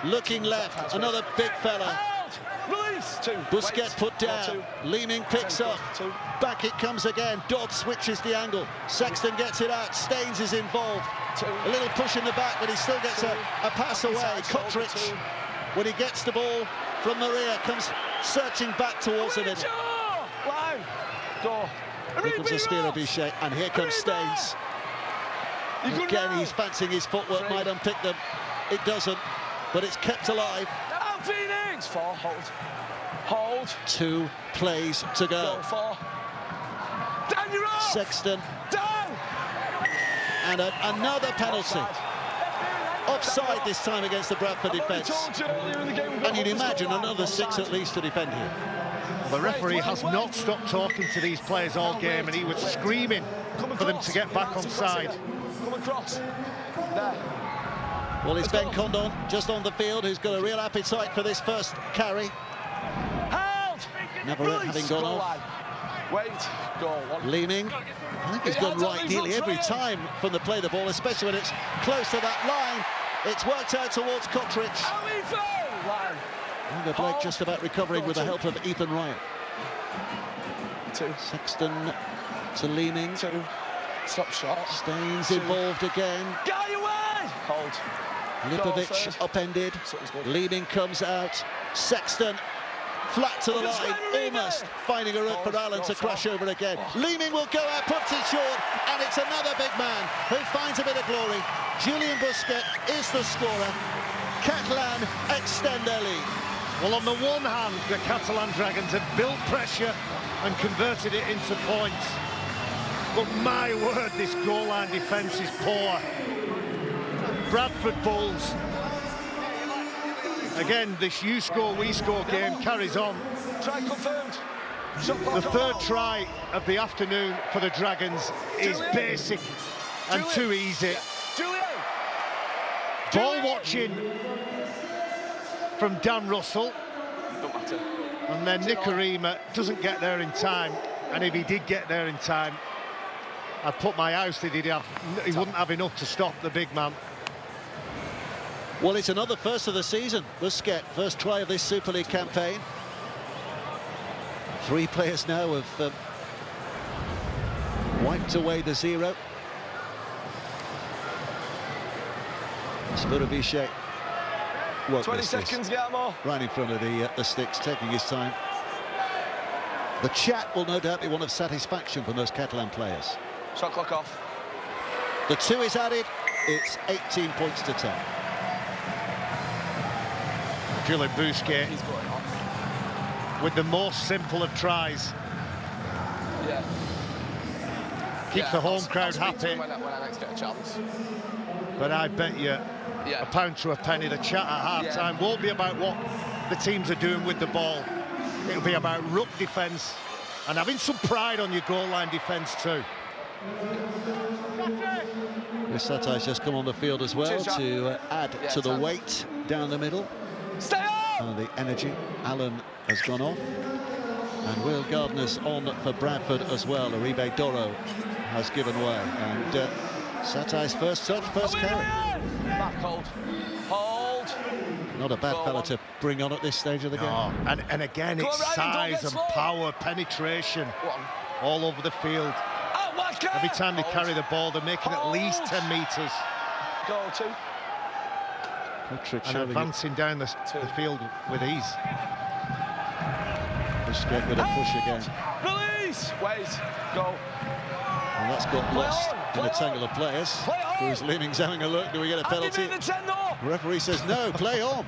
Speaker 2: looking left, another big fella. Busquets put down, Leeming picks up, back it comes again, Dodd switches the angle, Sexton gets it out, Staines is involved. A little push in the back, but he still gets a pass away. Kotric, when he gets the ball from Maria, comes searching back towards the middle. Here comes Aspira Bichet, and here comes Staines. Again, he's fancying his footwork, might unpick them. It doesn't, but it's kept alive.
Speaker 1: Phoenix! 4, hold. 2
Speaker 2: plays to go.
Speaker 1: 4. Down your off!
Speaker 2: Sexton.
Speaker 1: Down!
Speaker 2: And another penalty. Offside this time against the Bradford defence. And you'd imagine another 6 at least to defend here.
Speaker 3: The referee has not stopped talking to these players all game, and he was screaming for them to get back on side.
Speaker 1: Come across. There.
Speaker 2: Well, it's Ben Condon just on the field, who's got a real appetite for this first carry. Neveret having gone off.
Speaker 1: Wait, go on.
Speaker 2: Leeming. I think he's gone right nearly every time from the play the ball, especially when it's close to that line. It's worked out towards Kotric. Oliver Blake just about recovering with the help of Ethan Ryan.
Speaker 1: 2.
Speaker 2: Sexton to Leeming.
Speaker 1: 2. Stop shot.
Speaker 2: Staines involved again.
Speaker 1: Get away! Hold.
Speaker 2: Lipovic upended. Leeming comes out. Sexton flat to the line, almost finding a route for Allen to crash over again. Leeming will go out, puts it short, and it's another big man who finds a bit of glory. Julian Busquets is the scorer. Catalan extend their lead.
Speaker 3: Well, on the one hand, the Catalan Dragons have built pressure and converted it into points. But my word, this goal line defence is poor. Bradford Bulls. Again, this you score, we score game carries on.
Speaker 1: Try confirmed.
Speaker 3: The third try of the afternoon for the Dragons is basic and too easy. Ball watching from Dan Russell.
Speaker 1: Don't matter.
Speaker 3: And then Nicarima doesn't get there in time. And if he did get there in time, I'd put my house that he wouldn't have enough to stop the big man.
Speaker 2: Well, it's another first of the season. Busquets, first try of this Super League campaign. 3 players now have wiped away the 0. Aspira Bichet.
Speaker 1: 20 seconds, Guillermo.
Speaker 2: Right in front of the sticks, taking his time. The chat will no doubt be one of satisfaction from those Catalan players.
Speaker 1: Shot clock off.
Speaker 2: The 2 is added. It's 18 points to 10.
Speaker 3: Julian Busquets with the most simple of tries.
Speaker 1: Yeah.
Speaker 3: Keeps the home crowd happy.
Speaker 1: When I next get a chance.
Speaker 3: But I bet you a pound to a penny, the chat at half-time won't be about what the teams are doing with the ball. It'll be about ruck defence and having some pride on your goal line defence too.
Speaker 2: Chris Satai's just come on the field as well to add to the weight down the middle.
Speaker 1: Stay up!
Speaker 2: The energy. Allen has gone off. And Will Gardner's on for Bradford as well. Uribe Doro has given way. And Satai's first touch, first carry.
Speaker 1: Back hold. Hold.
Speaker 2: Not a bad fella to bring on at this stage of the game.
Speaker 3: And again, it's size and power, penetration all over the field. Every time they carry the ball, they're making at least 10 metres.
Speaker 1: Goal 2.
Speaker 3: and advancing down the field with ease.
Speaker 2: Just get with a push again.
Speaker 1: Release! Wait, go.
Speaker 2: And that's got lost in a tangle of players. Cruz Leeming's having a look. Do we get a penalty? The referee says no, play on.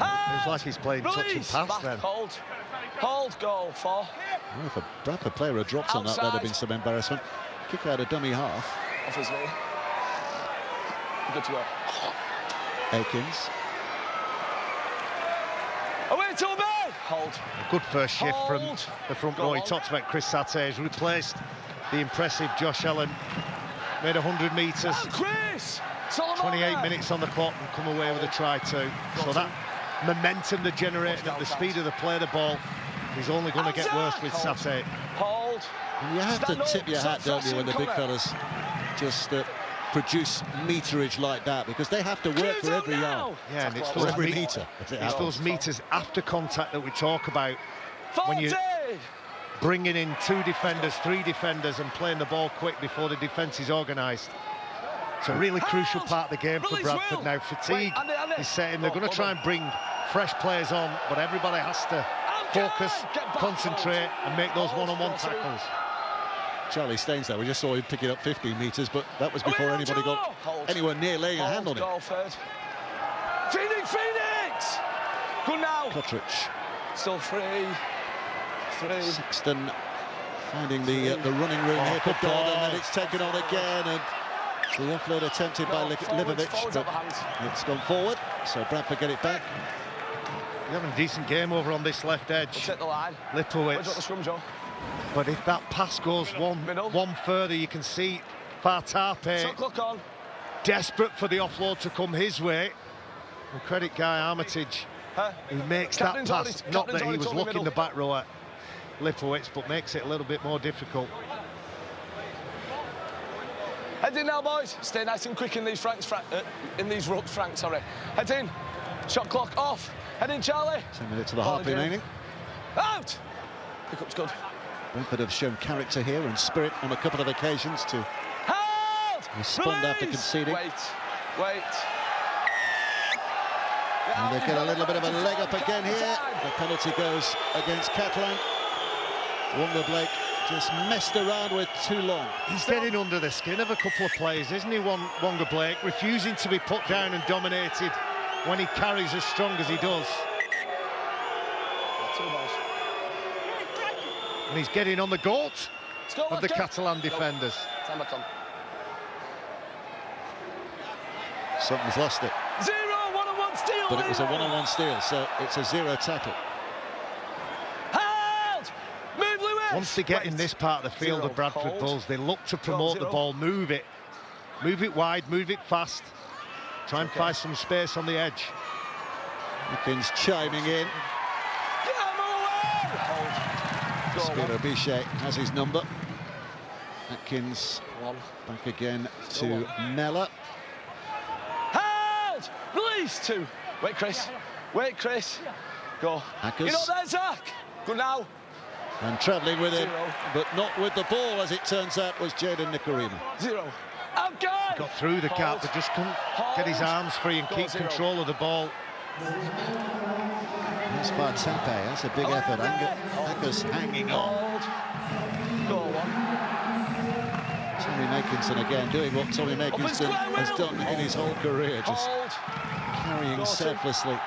Speaker 3: It was like he's playing touch and pass then.
Speaker 1: Hold, goal, 4.
Speaker 2: Well, if a Bradford player had dropped on that, there'd have been some embarrassment. Kick out a dummy half.
Speaker 1: Off his knee. Good to go.
Speaker 2: Akins.
Speaker 1: Away to me! Hold.
Speaker 3: A good first shift from the front row. He talks about Chris Satay has replaced the impressive Josh Allen. Made 100 metres. 28 minutes on the clock and come away with a try too. So that momentum they're generating at the speed of the play of the ball is only going to get worse with Satay.
Speaker 1: Hold.
Speaker 2: You have to tip your hat, don't you, when the big fellas just produce meterage like that, because they have to work for every yard.
Speaker 3: Yeah, and it's
Speaker 2: every metre.
Speaker 3: It's those metres after contact that we talk about. When you're bringing in 2 defenders, 3 defenders and playing the ball quick before the defence is organised. It's a really crucial part of the game for Bradford now. Fatigue is setting. They're going to try and bring fresh players on, but everybody has to focus, concentrate and make those one-on-one tackles.
Speaker 2: Charlie Staines there, we just saw him pick it up 15 metres, but that was before anybody got anywhere near laying a hand on it.
Speaker 1: Phoenix! Good now.
Speaker 2: Cottridge.
Speaker 1: Still 3.
Speaker 2: Sexton finding the running room here for Dodd, and then it's taken on again, and the offload attempted by Livovic, but it's gone forward, so Bradford get it back.
Speaker 3: He's having a decent game over on this left edge.
Speaker 1: We'll take the line.
Speaker 3: Lipowitz. But if that pass goes one further, you can see Fartape desperate for the offload to come his way. And credit Guy Armitage, who makes that pass. Not that he was looking the back row at Lipowitz, but makes it a little bit more difficult.
Speaker 1: Head in now, boys. Stay nice and quick in these rucks, Frank, sorry. Head in. Shot clock off. Head in, Charlie.
Speaker 2: 10 minutes of the half remaining.
Speaker 1: Out! Pickup's good.
Speaker 2: Bradford have shown character here and spirit on a couple of occasions to respond after conceding.
Speaker 1: Wait.
Speaker 2: And they get a little bit of a leg up again here. The penalty goes against Catalans. Wonga Blake just messed around with too long.
Speaker 3: He's getting under the skin of a couple of players, isn't he, Wonga Blake? Refusing to be put down and dominated when he carries as strong as he does. And he's getting on the goat of the Catalan defenders.
Speaker 2: Something's lost it.
Speaker 1: 0, 1-on-1 steal.
Speaker 2: But it was a 1-on-1 steal, so it's a 0 tackle.
Speaker 1: Move, Lewis.
Speaker 3: Once they get in this part of the field, the Bradford Bulls, they look to promote the ball, move it wide, move it fast, try and find some space on the edge.
Speaker 2: Akins chiming in. Spiro Bichet has his number. Atkins back again to Mellor.
Speaker 1: Held! Release 2. Wait, Chris. Go.
Speaker 2: Hackers.
Speaker 1: You're not there, Zach. Good now.
Speaker 2: And travelling with him, but not with the ball, as it turns out, was Jaden Nikorima.
Speaker 1: 0. Okay.
Speaker 3: He got through the gap, but just couldn't get his arms free and keep control of the ball.
Speaker 2: That's Fartape, that's a big effort. Hackers hanging on. Tommy Makinson again doing what Tommy Makinson has done in his whole career, just carrying selflessly.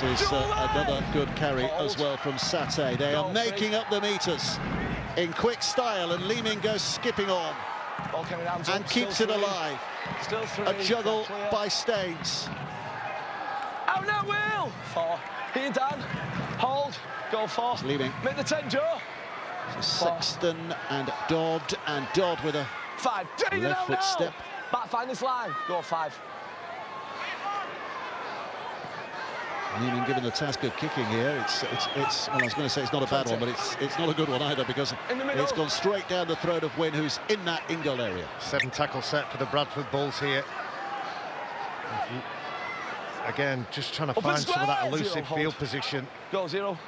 Speaker 2: This is another good carry as well from Satay. They are making up the metres in quick style, and Leeming goes skipping on and keeps it alive. A juggle by Staines.
Speaker 1: Out now, Will! 4. Here, Dan. Hold. Go 4.
Speaker 2: Leeming.
Speaker 1: Make the 10, Joe.
Speaker 2: Sexton and Dodd with a
Speaker 1: 5.
Speaker 2: left foot step.
Speaker 1: Back, find this line. Go 5.
Speaker 2: Leeming given the task of kicking here. Well, I was going to say it's not a bad one, but it's not a good one either, because it's gone straight down the throat of Wynn, who's in that in-goal area.
Speaker 3: 7 tackle set for the Bradford Bulls here. Again, just trying to find some of that elusive field position.
Speaker 1: Go 0.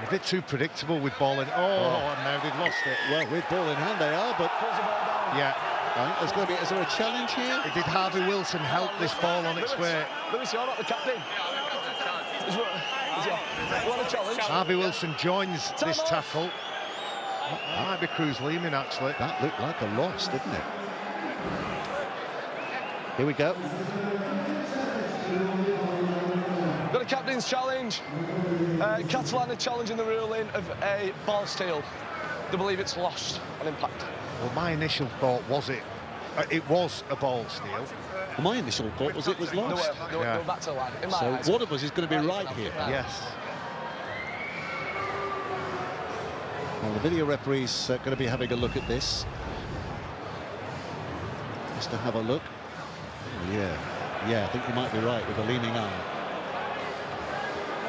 Speaker 3: A bit too predictable with ball in. And now they've lost it.
Speaker 2: Well, with ball in hand they are, but
Speaker 3: yeah,
Speaker 2: Right, there's going to be. Is there a challenge here?
Speaker 3: Did Harvey Wilson help this ball on its way?
Speaker 1: Lewis, you're not the captain. You want a challenge?
Speaker 3: Harvey Wilson joins this tackle. That might be Cruz Lehman, actually.
Speaker 2: That looked like a loss, didn't it? Here we go.
Speaker 1: Got a captain's challenge. Catalan are challenging the ruling of a ball steal. They believe it's lost on impact.
Speaker 3: Well, my initial thought was it was a ball steal.
Speaker 2: Well, my initial thought was it was lost.
Speaker 1: No, back to the line. In my eyes.
Speaker 2: So one of us is going to be right here.
Speaker 3: Yes.
Speaker 2: Well, the video referee's going to be having a look at this. Just to have a look. Oh, yeah, I think you might be right with the leaning arm.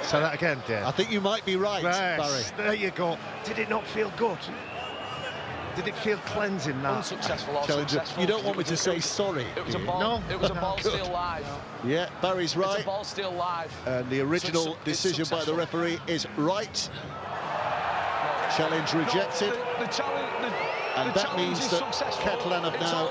Speaker 3: Say that again, Dave.
Speaker 2: I think you might be right, Barry.
Speaker 3: There you go. Did it not feel good? Did it feel cleansing, that?
Speaker 1: Unsuccessful or
Speaker 2: Challenger,
Speaker 1: successful.
Speaker 2: you don't want me to say sorry.
Speaker 1: It was a ball.
Speaker 3: No.
Speaker 1: It was a ball steal live.
Speaker 2: Yeah, Barry's right.
Speaker 1: It's a ball steal live.
Speaker 2: And the original decision by the referee is right. Challenge rejected. And that means that Catalan have now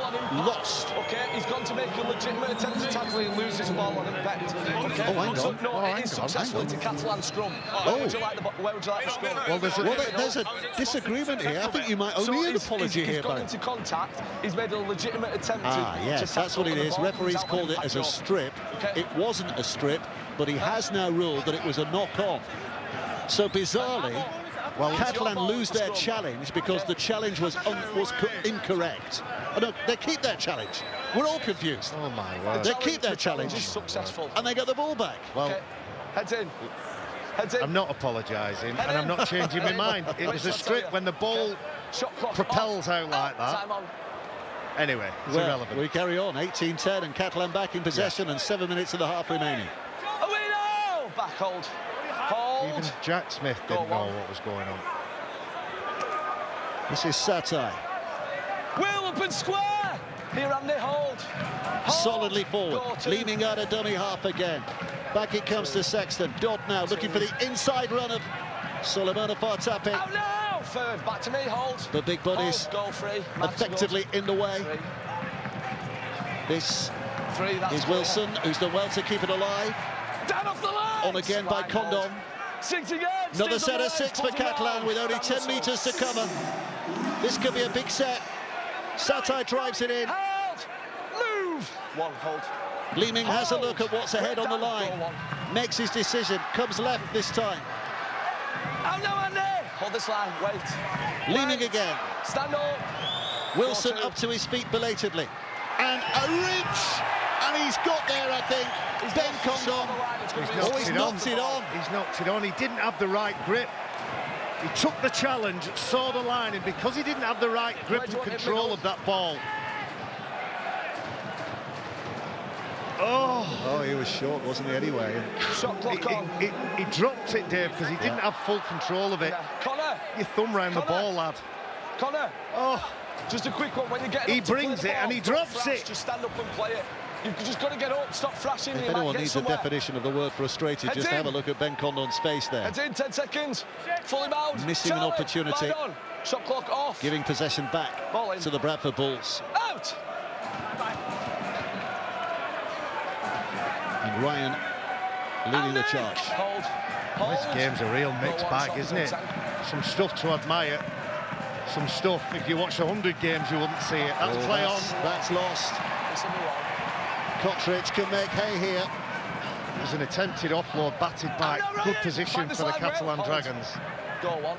Speaker 2: lost.
Speaker 1: Okay, he's gone to make a legitimate attempt to tackle and lose his ball on impact. Okay.
Speaker 2: Oh, hang on.
Speaker 1: No, it is successful. It's a Catalan scrum. Where would you like the scrum?
Speaker 2: Well, there's a disagreement here. I think you might owe me an apology here, Barry.
Speaker 1: He's gone into contact. He's made a legitimate attempt to
Speaker 2: yes, that's what it is. Referees called it as a strip. It wasn't a strip, but he has now ruled that it was a knock-on. So bizarrely, Catalan lose their challenge because the challenge was incorrect. Oh, no, they keep their challenge. We're all confused.
Speaker 3: Oh, my word.
Speaker 2: They keep their challenge.
Speaker 1: Successful.
Speaker 2: And they get the ball back.
Speaker 3: Well,
Speaker 1: heads in. Heads in.
Speaker 3: I'm not apologising, and I'm not changing my mind. It was a strip when the ball propels out like that. Anyway, it's irrelevant.
Speaker 2: We carry on. 18-10 and Catalan back in possession and 7 minutes of the half remaining.
Speaker 1: Away back hold.
Speaker 3: Even Jack Smith didn't know what was going on.
Speaker 2: This is Satai.
Speaker 1: Wheel up and square. Here, Andy, hold.
Speaker 2: Solidly forward, leaning out a dummy half again. Back it comes to Sexton. Dodd now looking for the inside run of Suleiman Fartape.
Speaker 1: Out now. Third, back to me, hold.
Speaker 2: The big bodies effectively in the way. This is Wilson, who's done well to keep it alive.
Speaker 1: Down off the line.
Speaker 2: On again by Condon.
Speaker 1: 6 again.
Speaker 2: Another set of 6 for Catalan with only 10 metres to cover. This could be a big set. Satai drives it in.
Speaker 1: Hold. Move. One, hold.
Speaker 2: Leeming has a look at what's ahead on the line. Makes his decision. Comes left this time.
Speaker 1: Oh, no, Andy. Hold this line. Wait.
Speaker 2: Leeming again.
Speaker 1: Stand up.
Speaker 2: Wilson up to his feet belatedly. And a ridge. And he's got there, I think. Ben Condon. He's knocked it on.
Speaker 3: He's knocked it on. He didn't have the right grip. He took the challenge, saw the line, and because he didn't have the right grip and control of that ball.
Speaker 2: Oh, he was short, wasn't he, anyway?
Speaker 1: Shot clock on.
Speaker 3: He dropped it, Dave, because he didn't have full control of it.
Speaker 1: Connor.
Speaker 3: Your thumb round the ball, lad.
Speaker 1: Connor.
Speaker 3: Oh.
Speaker 1: Just a quick one. When you get
Speaker 3: he brings it and he drops it.
Speaker 1: Just stand up and play it. You've just got to get up, stop thrashing.
Speaker 2: If anyone needs a definition of the word frustrated, just have a look at Ben Condon's face there.
Speaker 1: Heads in, 10 seconds. Fully bound.
Speaker 2: Missing an opportunity.
Speaker 1: Shot clock off.
Speaker 2: Giving possession back to the Bradford Bulls.
Speaker 1: Out.
Speaker 2: And Ryan leading the charge.
Speaker 1: Hold.
Speaker 3: This game's a real mixed bag, isn't it? Some stuff to admire. Some stuff, if you watch 100 games, you wouldn't see it. That's play on.
Speaker 2: That's lost. Cottridge can make hay here.
Speaker 3: There's an attempted offload, batted back. Good position for the Catalan Dragons.
Speaker 1: Go on.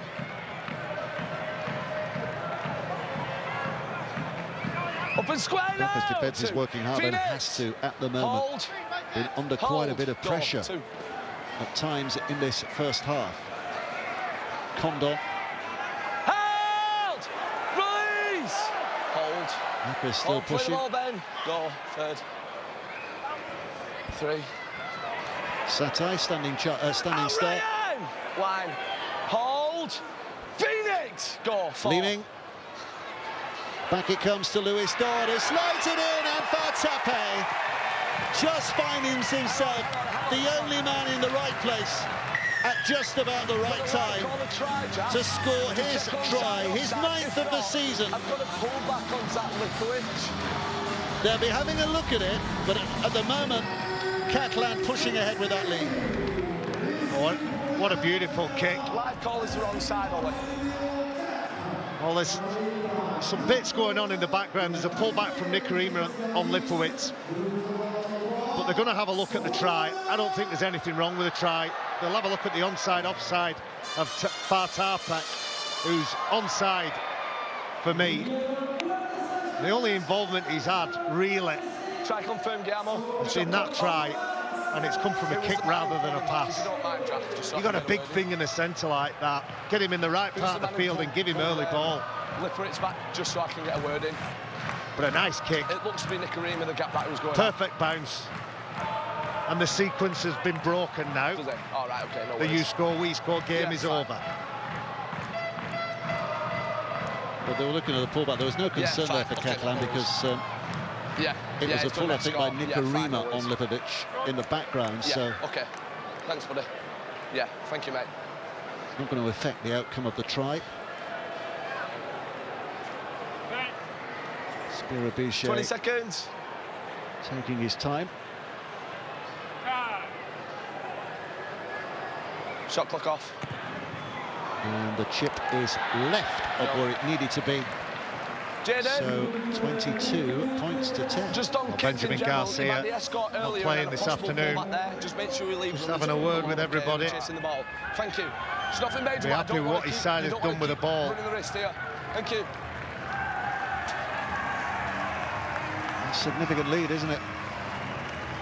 Speaker 1: Up and square now.
Speaker 2: Bradford's defence is working hard and has to, at the moment, been under quite a bit of pressure at times in this first half. Condon.
Speaker 1: Held! Release! Hold.
Speaker 2: Bradford still pushing.
Speaker 1: Go, third. 3.
Speaker 2: Satai standing start.
Speaker 1: Line. Hold. Phoenix. Go. 4.
Speaker 2: Leeming. Back it comes to Lewis Dodd, who slides it in, and Fartape just finds himself the only man in the right place at just about the right time to score his try, his 9th of the season.
Speaker 1: I've got to pull back on Zach Lipowicz.
Speaker 2: They'll be having a look at it, but at the moment, Catalan pushing ahead with that lead.
Speaker 3: What a beautiful kick.
Speaker 1: Live call is the wrong side, Ollie.
Speaker 3: Well, there's some bits going on in the background. There's a pullback from Nicarima on Lipowicz. But they're going to have a look at the try. I don't think there's anything wrong with the try. They'll have a look at the onside, offside of Fartarpak, who's onside for me. The only involvement he's had, really,
Speaker 1: try confirm, Guillermo.
Speaker 3: has been that try, and it's come from a kick rather than a pass. You got a big thing in the centre like that. Get him in the right part of the field and give him early ball.
Speaker 1: Lipowicz back just so I can get a word in.
Speaker 3: But a nice kick.
Speaker 1: It looks to be Nicarima, the gap that was going
Speaker 3: Perfect bounce. And the sequence has been broken now.
Speaker 1: Does it? All right, okay, no
Speaker 3: The
Speaker 1: worries.
Speaker 3: you score, we score game is over.
Speaker 2: But they were looking at the pullback. There was no concern there for Catalan because it was a pull, I think, by Nicarima on Lipowicz in the background. So
Speaker 1: okay. Thanks, buddy. Yeah, thank you, mate.
Speaker 2: It's not going to affect the outcome of the try. Spiro Bichet
Speaker 1: 20 seconds.
Speaker 2: taking his time.
Speaker 1: Shot clock off.
Speaker 2: And the chip is left of where it needed to be.
Speaker 1: Jaden.
Speaker 2: So 22 points to 10.
Speaker 1: Just on
Speaker 3: Benjamin Garcia not playing this afternoon.
Speaker 1: Just make sure we leave.
Speaker 3: Just having a word with everybody.
Speaker 1: Chasing the ball. Thank you. There's nothing major.
Speaker 3: Be happy with what his side has done with the ball.
Speaker 1: Running the wrist here. Thank you.
Speaker 2: A significant lead, isn't it?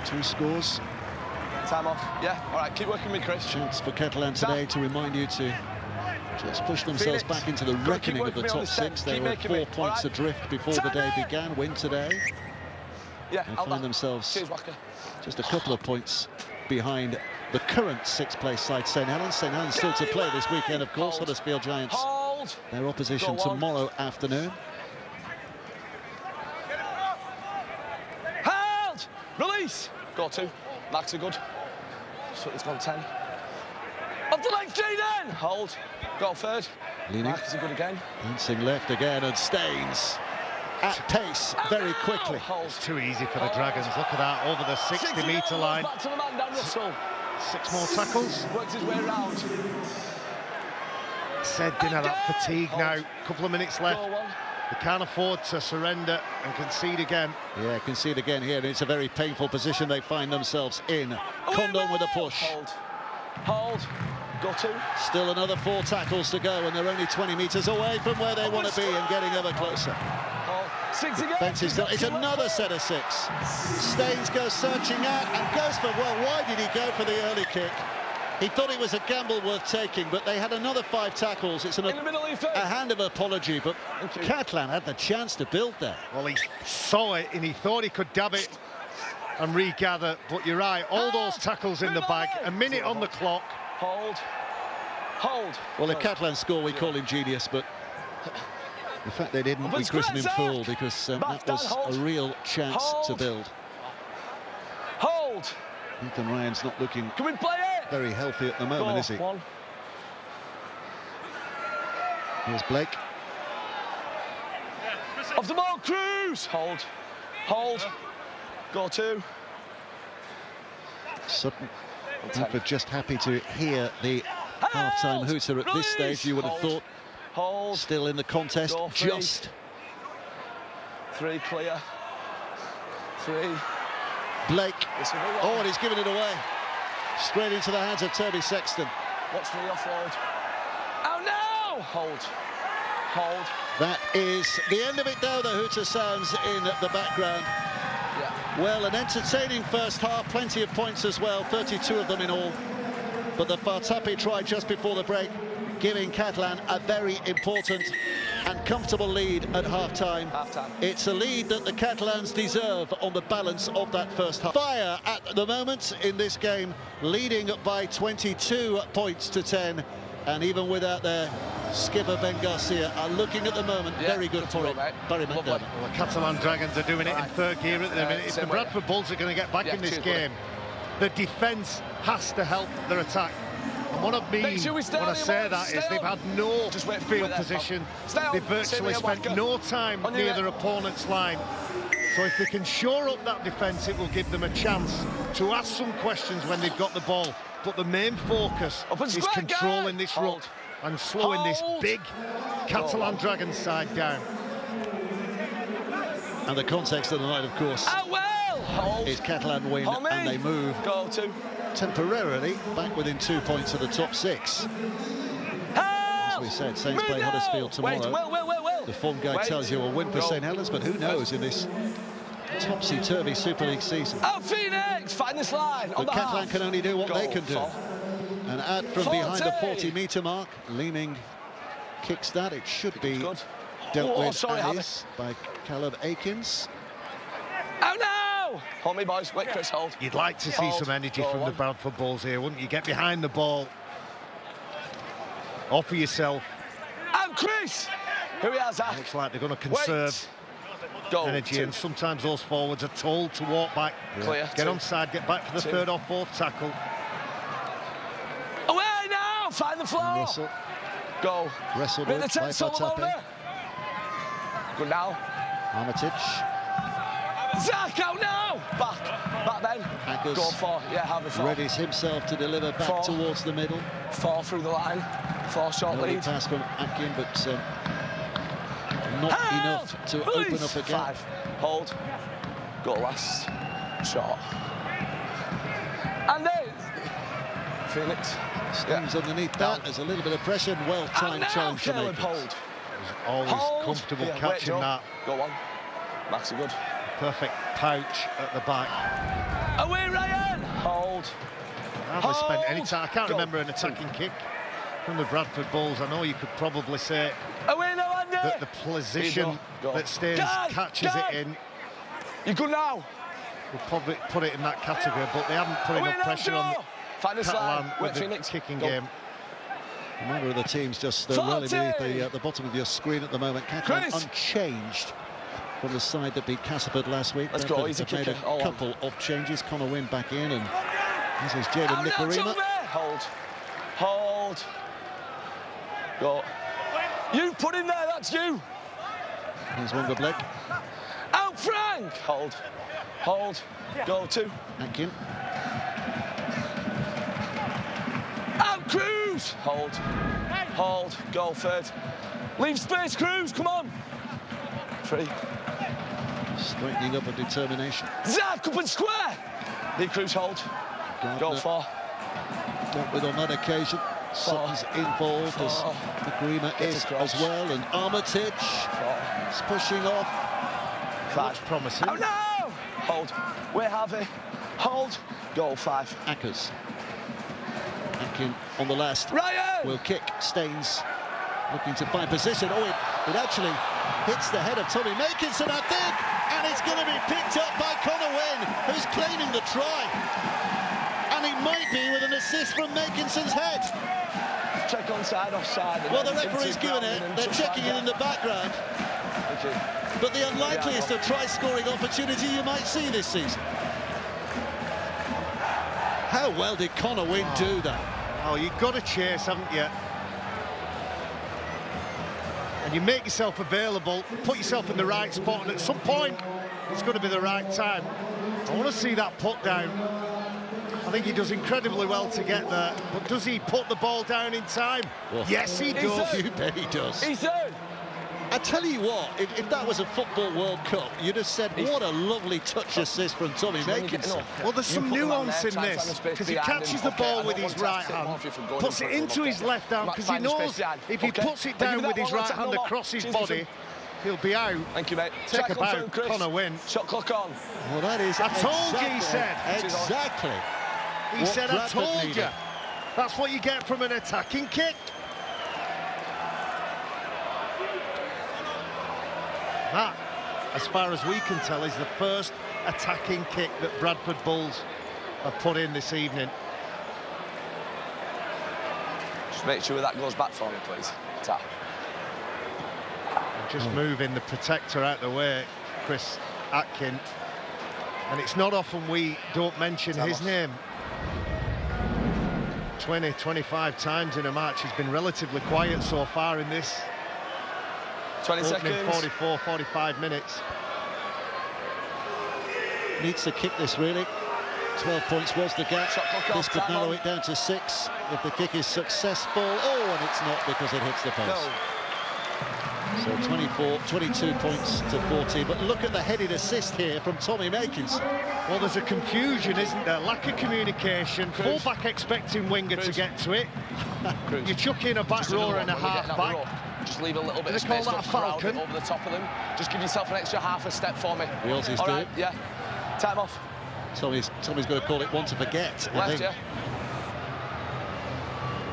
Speaker 2: 2 scores.
Speaker 1: Time off. Yeah. All right. Keep working with Chris.
Speaker 2: Chance for Catalan today to remind you to just push themselves back into the reckoning of the top 6. They were 4 points adrift before the day began. Win today.
Speaker 1: Yeah.
Speaker 2: They find themselves just a couple of points behind the current 6th place side, St Helens. St Helens still to play this weekend, of course. Huddersfield Giants. Their opposition tomorrow afternoon.
Speaker 1: Hold! Release! Go 2. Marks are good. So it's gone 10. Off the leg, Jaden! Hold. Go 3rd. Marks are good again.
Speaker 2: Dancing left again, and Staines at pace very quickly.
Speaker 3: It's too easy for the Dragons. Look at that, over the 60-metre line.
Speaker 1: Back to the man, Dan Russell.
Speaker 3: 6 more tackles.
Speaker 1: Works his way around.
Speaker 3: Said dinner that fatigue now. A couple of minutes left. They can't afford to surrender and concede again.
Speaker 2: Yeah, concede again here. It's a very painful position they find themselves in. Condon with a push.
Speaker 1: Hold. Go 2.
Speaker 2: Still another 4 tackles to go, and they're only 20 metres away from where they want to be and getting ever closer.
Speaker 1: 6 again.
Speaker 2: It's another set of 6. Staines goes searching out and goes for, well, why did he go for the early kick? He thought it was a gamble worth taking, but they had another 5 tackles. It's a hand of apology, but Catalan had the chance to build there.
Speaker 3: Well, he saw it and he thought he could dab it and regather, but you're right, all those tackles in the bag, a minute on the clock.
Speaker 1: Hold.
Speaker 2: Well, if Catalan score, we call him genius, but the fact they didn't, we christen him fool, because that was a real chance to build.
Speaker 1: Hold.
Speaker 2: Ethan Ryan's not looking
Speaker 1: Can we play it?
Speaker 2: very healthy at the moment, is he?
Speaker 1: 1.
Speaker 2: Here's Blake.
Speaker 1: Off the ball, Cruz. Hold. Go 2.
Speaker 2: Sutton. Bradford just happy to hear the half-time hooter at this stage. You would have thought still in the contest. Just
Speaker 1: 3 clear. 3.
Speaker 2: Blake. Oh, and he's given it away. Straight into the hands of Toby Sexton.
Speaker 1: Watch for the offload. Oh no! Hold.
Speaker 2: That is the end of it though. The hooter sounds in the background.
Speaker 1: Yeah.
Speaker 2: Well, an entertaining first half, plenty of points as well, 32 of them in all. But the Fartapi try just before the break, giving Catalan a very important and comfortable lead at half-time. It's a lead that the Catalans deserve on the balance of that first half. Fire at the moment in this game, leading by 22 points to 10. And even without their skipper Ben Garcia are looking at the moment very good for it. Barry McDermott.
Speaker 3: Well, the Catalan Dragons are doing it in third gear at the minute. If the Bradford Bulls are going to get back in this game, the defence has to help their attack. And what I mean when I say that is they've had no field position. They've virtually spent no time near their opponent's line. So if they can shore up that defence, it will give them a chance to ask some questions when they've got the ball. But the main focus is controlling this ruck and slowing this big Catalan Dragons side down.
Speaker 2: And the context of the night, of course, is Catalan win, and they move temporarily back within 2 points of the top 6. As we said, Saints play Huddersfield tomorrow. The form guide tells you a win for St Helens, but who knows in this topsy-turvy Super League season.
Speaker 1: Phoenix, find this line.
Speaker 2: But Catalan can only do what they can do. And out from behind the 40-metre mark, leaning kicks that. It should be dealt with as by Caleb Akins.
Speaker 1: Oh no! Hold me, boys. Wait, Chris, hold.
Speaker 3: You'd like to see some energy from the Bradford Bulls here, wouldn't you? Get behind the ball. Offer yourself.
Speaker 1: Oh, Chris! Here he has that.
Speaker 3: Looks like they're going to conserve energy, and sometimes those forwards are told to walk back.
Speaker 1: Clear.
Speaker 3: Get onside, get back for the third or fourth tackle.
Speaker 1: Away now! Find the floor!
Speaker 2: Russell.
Speaker 1: Go.
Speaker 2: Wrestled
Speaker 1: with
Speaker 2: by Fatapé.
Speaker 1: Good now.
Speaker 2: Armitage.
Speaker 1: Zach, out now! Back then.
Speaker 2: Hackers.
Speaker 1: Go for, have the 4.
Speaker 2: Readies himself to deliver back towards the middle.
Speaker 1: 4 through the line. 4 short lead.
Speaker 2: Pass from Atkin, but not enough to open up again.
Speaker 1: 5. Hold. Go last. Short. And then Phoenix.
Speaker 2: Stands underneath that. There's a little bit of pressure and well-timed challenge from Akins.
Speaker 1: Hold.
Speaker 3: Always comfortable catching that.
Speaker 1: Go on. Maxi good.
Speaker 3: Perfect pouch at the back.
Speaker 1: Away, Ryan! Hold.
Speaker 3: I haven't spent any time. I can't remember an attacking kick from the Bradford Bulls. I know you could probably say that the position that Staines catches it in.
Speaker 1: You good now?
Speaker 3: We'll probably put it in that category, but they haven't put enough pressure on Catalan with the kicking game.
Speaker 2: A number of the teams just rally beneath the bottom of your screen at the moment. Catalan unchanged from the side that beat Castleford last week.
Speaker 1: Let's go,
Speaker 2: they've made a couple of changes. Connor Wynn back in, and this is Jaden Nicarima.
Speaker 1: Hold. Go. You put in there, that's you.
Speaker 2: Here's Wonga Blake.
Speaker 1: Out, Frank. Hold. Go 2.
Speaker 2: Atkin.
Speaker 1: Out, Cruz. Hold. Go 3rd. Leave space, Cruz. Come on. 3.
Speaker 2: Straightening up a determination.
Speaker 1: Zach, up and square. Leave Cruz, hold. Go 4.
Speaker 2: Dealt with on that occasion. Sutton's involved as Nicarima is as well, and Armitage is pushing off.
Speaker 3: 5. Promising.
Speaker 1: Oh no! Hold. We're heavy. Hold. Go 5.
Speaker 2: Ackers. Atkin on the last.
Speaker 1: Ryan!
Speaker 2: Will kick. Staines looking to find position. Oh, it actually hits the head of Tommy Makinson, I think, and it's going to be picked up by Connor Wynn, who's claiming the try. And he might be with an assist from Makinson's head.
Speaker 1: Check onside, offside.
Speaker 2: Well, the referee's given it. They're checking it in the background. But the unlikeliest of try-scoring opportunity you might see this season. How well did Connor Wynn do that?
Speaker 3: Oh, you've got to chase, haven't you? And you make yourself available, put yourself in the right spot, and at some point, it's going to be the right time. I want to see that put down. I think he does incredibly well to get there, but does he put the ball down in time? Well, yes, he does.
Speaker 2: You bet he does.
Speaker 1: He's third.
Speaker 2: I tell you what, if that was a Football World Cup, you'd have said, what a lovely touch assist from Tommy Makinson.
Speaker 3: Well, there's some nuance in this, because he catches the ball with his right hand, puts it into his left hand, because he knows if he puts it down with his right hand across his body, he'll be out.
Speaker 1: Thank you, mate.
Speaker 3: Take a bow, Connor Wynn.
Speaker 1: Shot clock on.
Speaker 2: Well, that is
Speaker 3: I told you, he said.
Speaker 2: Exactly.
Speaker 3: He said, I told you. That's what you get from an attacking kick. That, as far as we can tell, is the first attacking kick that Bradford Bulls have put in this evening.
Speaker 1: Just make sure that goes back for me, please. Tap.
Speaker 3: Just moving the protector out the way, Chris Atkin. And it's not often we don't mention his name. 20, 25 times in a match. He's been relatively quiet so far in this
Speaker 1: 20 seconds.
Speaker 3: 44, 45 minutes.
Speaker 2: Needs to kick this, really. 12 points was the gap. This could narrow it down to 6 if the kick is successful. Oh, and it's not because it hits the post. No. So 22 points to 40. But look at the headed assist here from Tommy Makins.
Speaker 3: Well, there's a confusion, isn't there? Lack of communication. Full-back expecting winger to get to it. You chuck in a back rower and a half-back.
Speaker 1: Just leave a little bit of space to crowd it over the top of them. Just give yourself an extra half a step for me.
Speaker 2: The Aussies do it.
Speaker 1: Yeah. Time off.
Speaker 2: Tommy's got to call it one to forget.
Speaker 1: Left, yeah.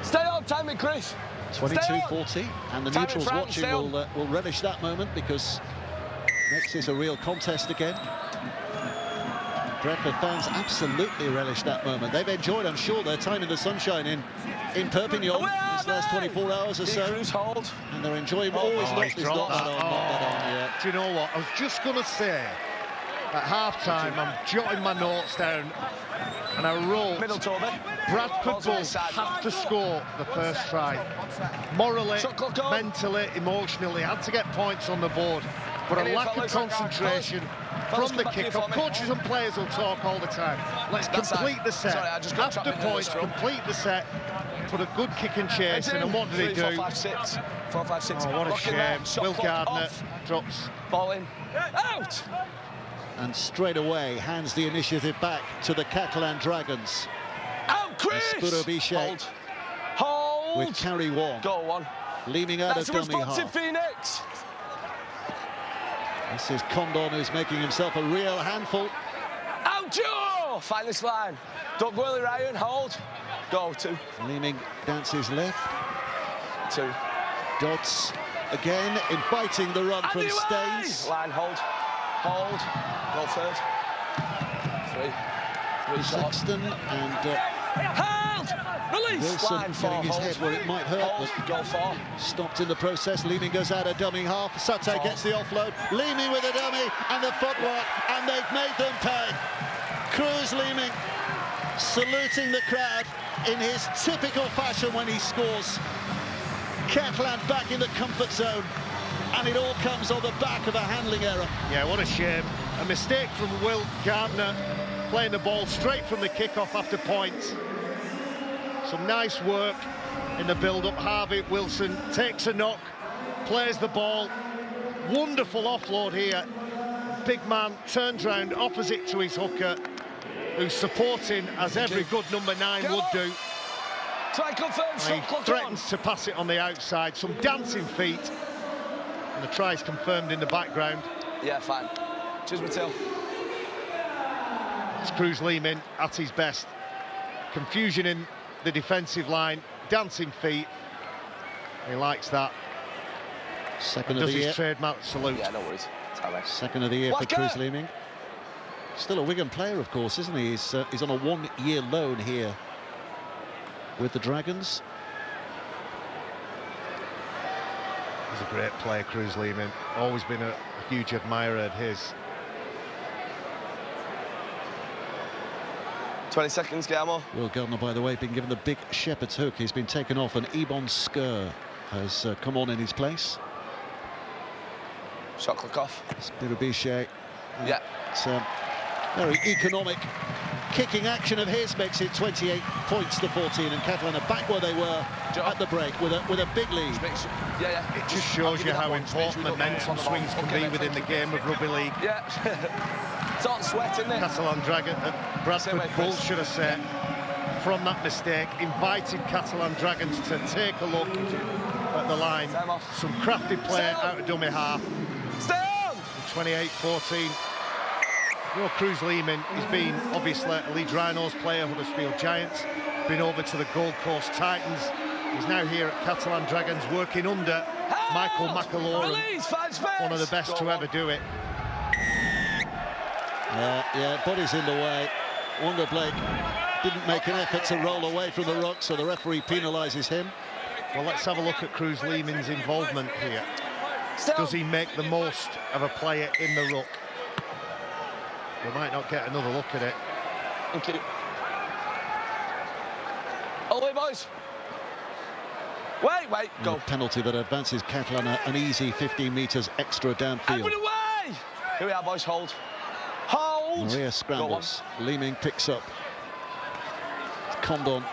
Speaker 1: Stay on, time it, Chris.
Speaker 2: 22-40, and the neutrals watching will relish that moment, because next this a real contest again. Bradford fans absolutely relish that moment. They've enjoyed, I'm sure, their time in the sunshine in Perpignan these last 24 hours or so. And they're enjoying always not that on. Yeah.
Speaker 3: Do you know what? I was just going to say, at half-time, I'm jotting my notes down, and I wrote, Bradford Bulls have to score the first try. Morally, mentally, emotionally, had to get points on the board. But a lack of concentration from the kick-off. Coaches and players will talk all the time. Let's complete the set. After points, complete the set. Put a good kick and chase in, and what did he do?
Speaker 1: 4, 5, 6. 4, 5, 6.
Speaker 3: Oh, what a shame. Will Gardner drops.
Speaker 1: Ball in. Out!
Speaker 2: And straight away hands the initiative back to the Catalan Dragons.
Speaker 1: Out, Chris! Hold!
Speaker 2: With carry one.
Speaker 1: Go on.
Speaker 2: Leaning out of dummy half.
Speaker 1: Phoenix.
Speaker 2: This is Condon, who's making himself a real handful.
Speaker 1: Out, Joe! Find this line. Don't go early, Ryan. Hold. Go, 2.
Speaker 2: Leaning dances left.
Speaker 1: 2.
Speaker 2: Dodds again, inviting the run from Staines.
Speaker 1: Line, hold. Hold. Go third. 3. 3
Speaker 2: Sexton and
Speaker 1: hold! Release!
Speaker 2: Wilson
Speaker 1: Line,
Speaker 2: getting his head where it might hurt.
Speaker 1: Hold. Go 4.
Speaker 2: Stopped in the process. Leeming goes out of dummy half. Sate gets the offload. Leeming with a dummy and the footwork, and they've made them pay. Cruz Leeming saluting the crowd in his typical fashion when he scores. Catalan back in the comfort zone, and it all comes on the back of a handling error.
Speaker 3: Yeah, what a shame. A mistake from Will Gardner, playing the ball straight from the kick-off after points. Some nice work in the build-up. Harvey Wilson takes a knock, plays the ball. Wonderful offload here. Big man turns round, offers it to his hooker, who's supporting, as every good number 9 would do.
Speaker 1: Try confirm,
Speaker 3: he threatens to pass it on the outside. Some dancing feet. And the try's confirmed in the background.
Speaker 1: Yeah, fine. Cheers, Matil.
Speaker 3: It's Cruz Leeming at his best. Confusion in the defensive line, dancing feet. He likes that.
Speaker 2: Second of the year.
Speaker 3: Does his trademark salute.
Speaker 1: Yeah, no worries.
Speaker 2: Second of the year for Cruz Leeming. Still a Wigan player, of course, isn't he? He's on a 1-year loan here with the Dragons.
Speaker 3: He's a great player, Cruz Leeming. Always been a huge admirer of his.
Speaker 1: 20 seconds, Guillermo.
Speaker 2: Will Gardner, by the way, been given the big shepherd's hook. He's been taken off, and Ebon Skur has come on in his place.
Speaker 1: Shot clock off.
Speaker 2: Spirubichet.
Speaker 1: Yeah.
Speaker 2: Very economic kicking action of his makes it 28 points to 14, and Catalan are back where they were at the break with a big lead.
Speaker 3: It just shows you how important momentum swings can be within the game of rugby league.
Speaker 1: Yeah. It's not sweat, isn't it?
Speaker 3: Catalan Dragon, Bradford Bulls should have said, from that mistake, invited Catalan Dragons to take a look at the line. Some crafty play out of dummy half. 28-14. You know, Cruz Leeming, he's been obviously a Leeds Rhinos player, Huddersfield Giants, been over to the Gold Coast Titans. He's now here at Catalan Dragons, working under Michael McAlorum, one of the best to ever do it.
Speaker 2: Yeah, body's in the way. Wonga Blake didn't make an effort to roll away from the ruck, so the referee penalises him.
Speaker 3: Well, let's have a look at Cruz Lehman's involvement here. Does he make the most of a player in the ruck? We might not get another look at it.
Speaker 1: Thank you. All the way, boys. Wait, go.
Speaker 2: A penalty that advances Catalan an easy 15 metres extra downfield.
Speaker 1: Everybody away! Here we are, boys. Hold. Hold!
Speaker 2: Maria scrambles. Leeming picks up. Condon.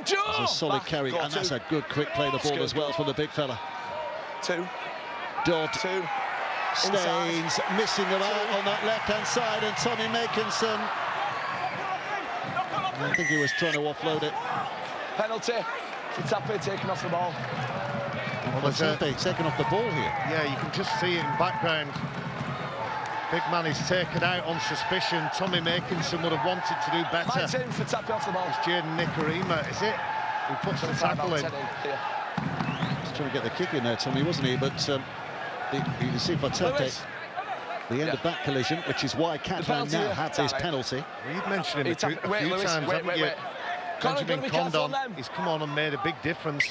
Speaker 2: It's a solid carry, and that's a good quick play the ball as well from the big fella.
Speaker 1: Two.
Speaker 2: Dodd.
Speaker 1: Two.
Speaker 2: Staines missing him out on that left-hand side, and Tommy Makinson. I think he was trying to offload it.
Speaker 1: Penalty. Fatape taking off the ball.
Speaker 2: Fatape taking off the ball here.
Speaker 3: Yeah, you can just see it in background. Big man is taken out on suspicion. Tommy Makinson would have wanted to do better.
Speaker 1: My team for tapping off the ball.
Speaker 3: It's Jaden Nikarima, is it? Who puts the tackle in.
Speaker 2: He's trying to get the kick in there, Tommy, wasn't he? But you can see Fatape, the end of that collision, which is why Catalan now have this penalty.
Speaker 3: Well, you've mentioned him a few times, haven't you? Benjamin Condon, he's come on and made a big difference.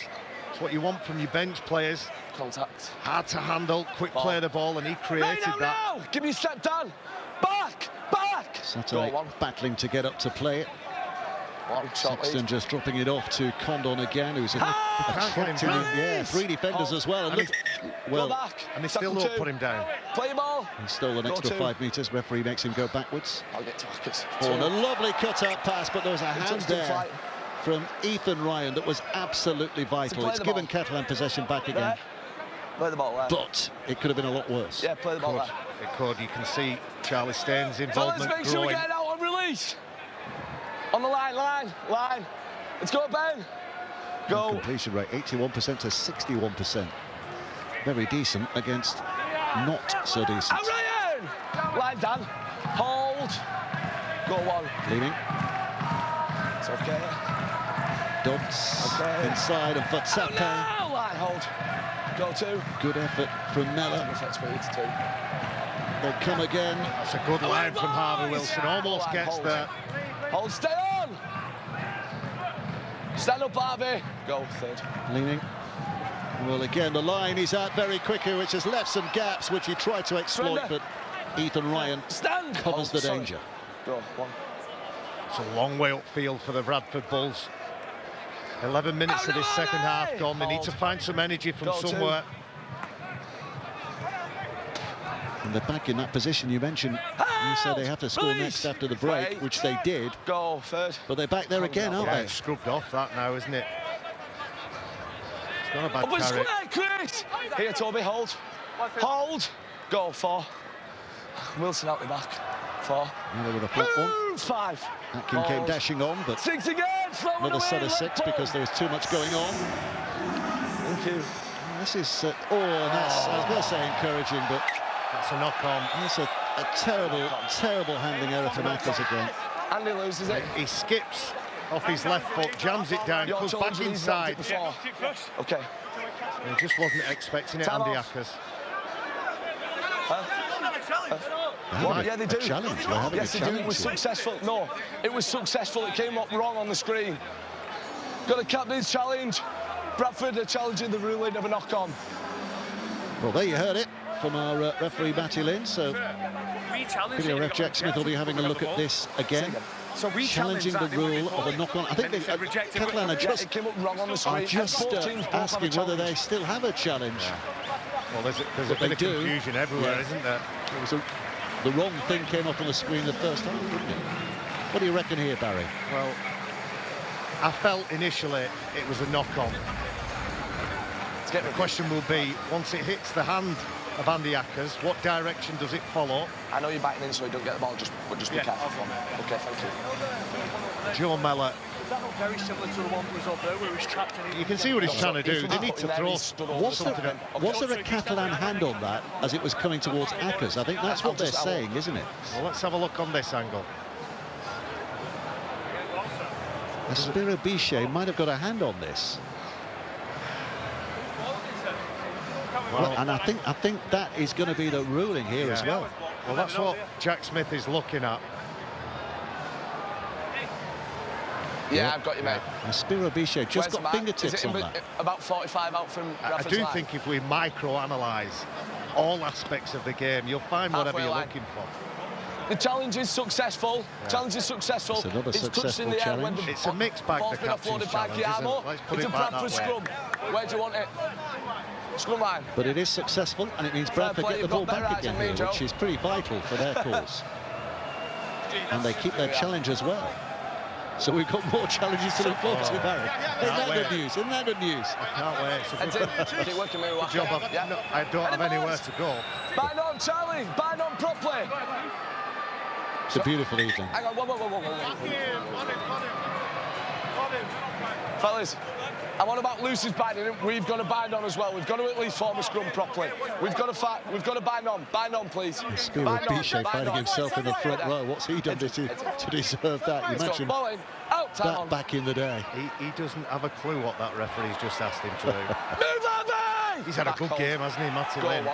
Speaker 3: It's what you want from your bench players.
Speaker 1: Contact.
Speaker 3: Hard to handle, quick play of the ball, and he created that.
Speaker 1: Give me a step down. Back.
Speaker 2: Saturday battling to get up to play it. Sexton just dropping it off to Condon again, who's attracting three defenders as well. And
Speaker 3: and they still don't put him down.
Speaker 1: Play ball.
Speaker 2: He stole an extra 5 metres. Referee makes him go backwards.
Speaker 1: I'll get to Marcus.
Speaker 2: Oh, a lovely cut-out pass, but there was a hand there from Ethan Ryan that was absolutely vital. It's given Catalan possession back again.
Speaker 1: Play the ball there.
Speaker 2: But it could have been a lot worse.
Speaker 1: Yeah, play the ball there.
Speaker 3: It could. You can see Charlie Staines' involvement
Speaker 1: growing. Make sure we get it out on release. On the line. Let's go, Ben. Go.
Speaker 2: Completion rate 81% to 61%. Very decent against not so decent.
Speaker 1: Ryan! Line down. Hold. Go one.
Speaker 2: Leaving.
Speaker 1: It's okay.
Speaker 2: Dodds inside and Fatape.
Speaker 1: Oh, no! Line hold. Go two.
Speaker 2: Good effort from Mella. They come again.
Speaker 3: That's a good line from Harvey Wilson. Almost gets there.
Speaker 1: Hold, stay on. Stand up, Harvey. Go third.
Speaker 2: Leaning. Well, again, the line is out very quickly, which has left some gaps, which he tried to exploit, but Ethan Ryan covers the danger.
Speaker 1: Go, one.
Speaker 3: It's a long way upfield for the Bradford Bulls. 11 minutes of this second half gone. They need to find some energy from somewhere.
Speaker 2: And they're back in that position you mentioned. You said they have to score next after the break, which they did.
Speaker 1: Go third.
Speaker 2: But they're back there again, aren't they?
Speaker 3: It's scrubbed off that now, isn't it? It's not a bad carry.
Speaker 1: Chris! Here, Toby, hold. Hold. Go, four. Wilson out the back. Four.
Speaker 2: Another with a flat one.
Speaker 1: Five.
Speaker 2: Atkin came dashing on, but
Speaker 1: six again.
Speaker 2: Another set of six because there was too much going on.
Speaker 1: Thank you.
Speaker 2: This is, that's, I was going to say encouraging, but
Speaker 3: that's a knock-on.
Speaker 2: That's a terrible handling error from Ackers again.
Speaker 1: And he loses it.
Speaker 3: He skips off his left foot, jams it down, comes back inside.
Speaker 1: Okay.
Speaker 3: He just wasn't expecting it, Andy Ackers.
Speaker 1: Yeah, they do.
Speaker 2: Challenge. Yes, they do.
Speaker 1: It was successful. No, it was successful. It came up wrong on the screen. Got a captain's challenge. Bradford are challenging the ruling of a knock-on.
Speaker 2: Well, there you heard it from our referee Matthew Lynn. So video ref Jack Smith will be having a look at this again.
Speaker 5: So we
Speaker 2: challenging the rule of a knock-on. I think Catalan are just, asking whether they still have a challenge.
Speaker 3: Well, there's a bit of confusion everywhere, isn't there?
Speaker 2: It was the wrong thing came up on the screen the first time, didn't it? What do you reckon here, Barry?
Speaker 3: Well, I felt initially it was a knock-on. The question will be, once it hits the hand of Andy Ackers, what direction does it follow?
Speaker 1: I know you're backing in so you don't get the ball, but just be careful. Okay, thank you.
Speaker 3: Joe Mella.
Speaker 5: Is that not very similar to the one that was up there where he was trapped in?
Speaker 3: You can see what he's trying to do. They need to throw something.
Speaker 2: Was there a Catalan hand on that as it was coming towards Ackers? I think that's what they're saying, isn't it?
Speaker 3: Well, let's have a look on this angle.
Speaker 2: Spiro Bichet might have got a hand on this. Well, and I think that is going to be the ruling here as well.
Speaker 3: Well, that's what Jack Smith is looking at.
Speaker 1: Yeah, I've got you, mate.
Speaker 2: And Spiro Bichet just got fingertips on that.
Speaker 1: About 45 out from Bradford's line?
Speaker 3: think if we micro-analyse all aspects of the game, you'll find whatever you're looking for.
Speaker 1: The challenge is successful. Yeah. Challenge is successful.
Speaker 2: It's another successful challenge.
Speaker 3: It's a mixed bag, the captain's challenge, isn't it? Let's put it back that way.
Speaker 1: Scrum. Where do you want it? Scrum line.
Speaker 2: But it is successful, and it means Bradford get the ball back again here, which is pretty vital for their cause. And they keep their challenge as well. So we've got more challenges to look forward to, Barry. Isn't that good news? Isn't that good news?
Speaker 3: I can't wait.
Speaker 1: Keep working,
Speaker 3: good job. I don't have anywhere to go.
Speaker 1: Bind on, Charlie. Bind on properly.
Speaker 2: It's a beautiful evening.
Speaker 1: Hang on, whoa. Fellas, I'm on about Lucy's binding. We've got to bind on as well. We've got to at least form a scrum properly. We've got to bind on. Bind on, please.
Speaker 2: Spiro Bichet finding himself in the front row. What's he done to deserve that? You mentioned that back in the day.
Speaker 3: He doesn't have a clue what that referee's just asked him to do.
Speaker 1: Move on,
Speaker 3: He's had a good game, hasn't he, Matty Lynn?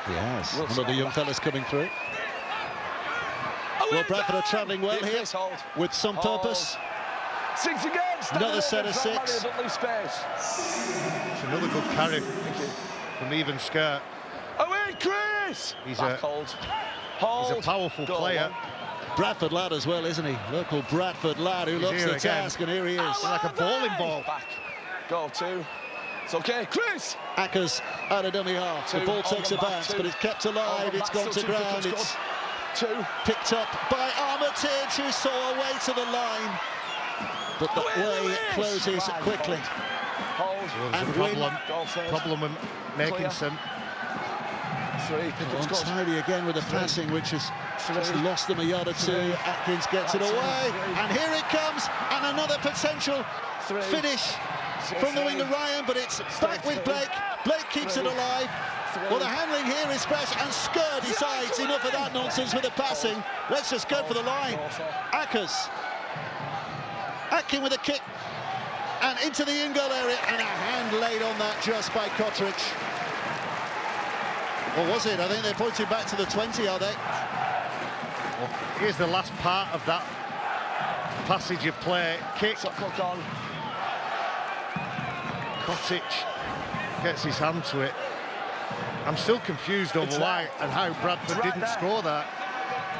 Speaker 2: He has. One of the young fellas coming through. Well, Bradford are travelling well here with some purpose.
Speaker 1: 6 again.
Speaker 2: Another set of 6.
Speaker 3: It's another good carry from Even Skirt.
Speaker 1: Away, Chris!
Speaker 3: He's a powerful player.
Speaker 2: Bradford lad as well, isn't he? Local Bradford lad who loves the task, and here he is.
Speaker 3: Like a bowling ball.
Speaker 1: Back. Go 2. It's okay, Chris!
Speaker 2: Ackers out of dummy half. The ball takes a bounce, but it's kept alive. It's gone to ground. It's
Speaker 1: 2.
Speaker 2: Picked up by Armitage, who saw a way to the line. But the way closes quickly.
Speaker 3: And problem with making some.
Speaker 2: Untidy again with the passing, which has just lost them a yard or two. Atkins gets it away, and here it comes, and another potential finish from the winger Ryan, but it's back with Blake. Blake keeps it alive. Well, the handling here is fresh, and Skur decides enough of that nonsense with the passing. Let's just go for the line. Ackers. Atkin with a kick, and into the in-goal area, and a hand laid on that just by Kotric. What was it? I think they're pointing back to the 20, are they?
Speaker 3: Well, here's the last part of that passage of play. Kick. Kotric gets his hand to it. I'm still confused over why and how Bradford didn't score that.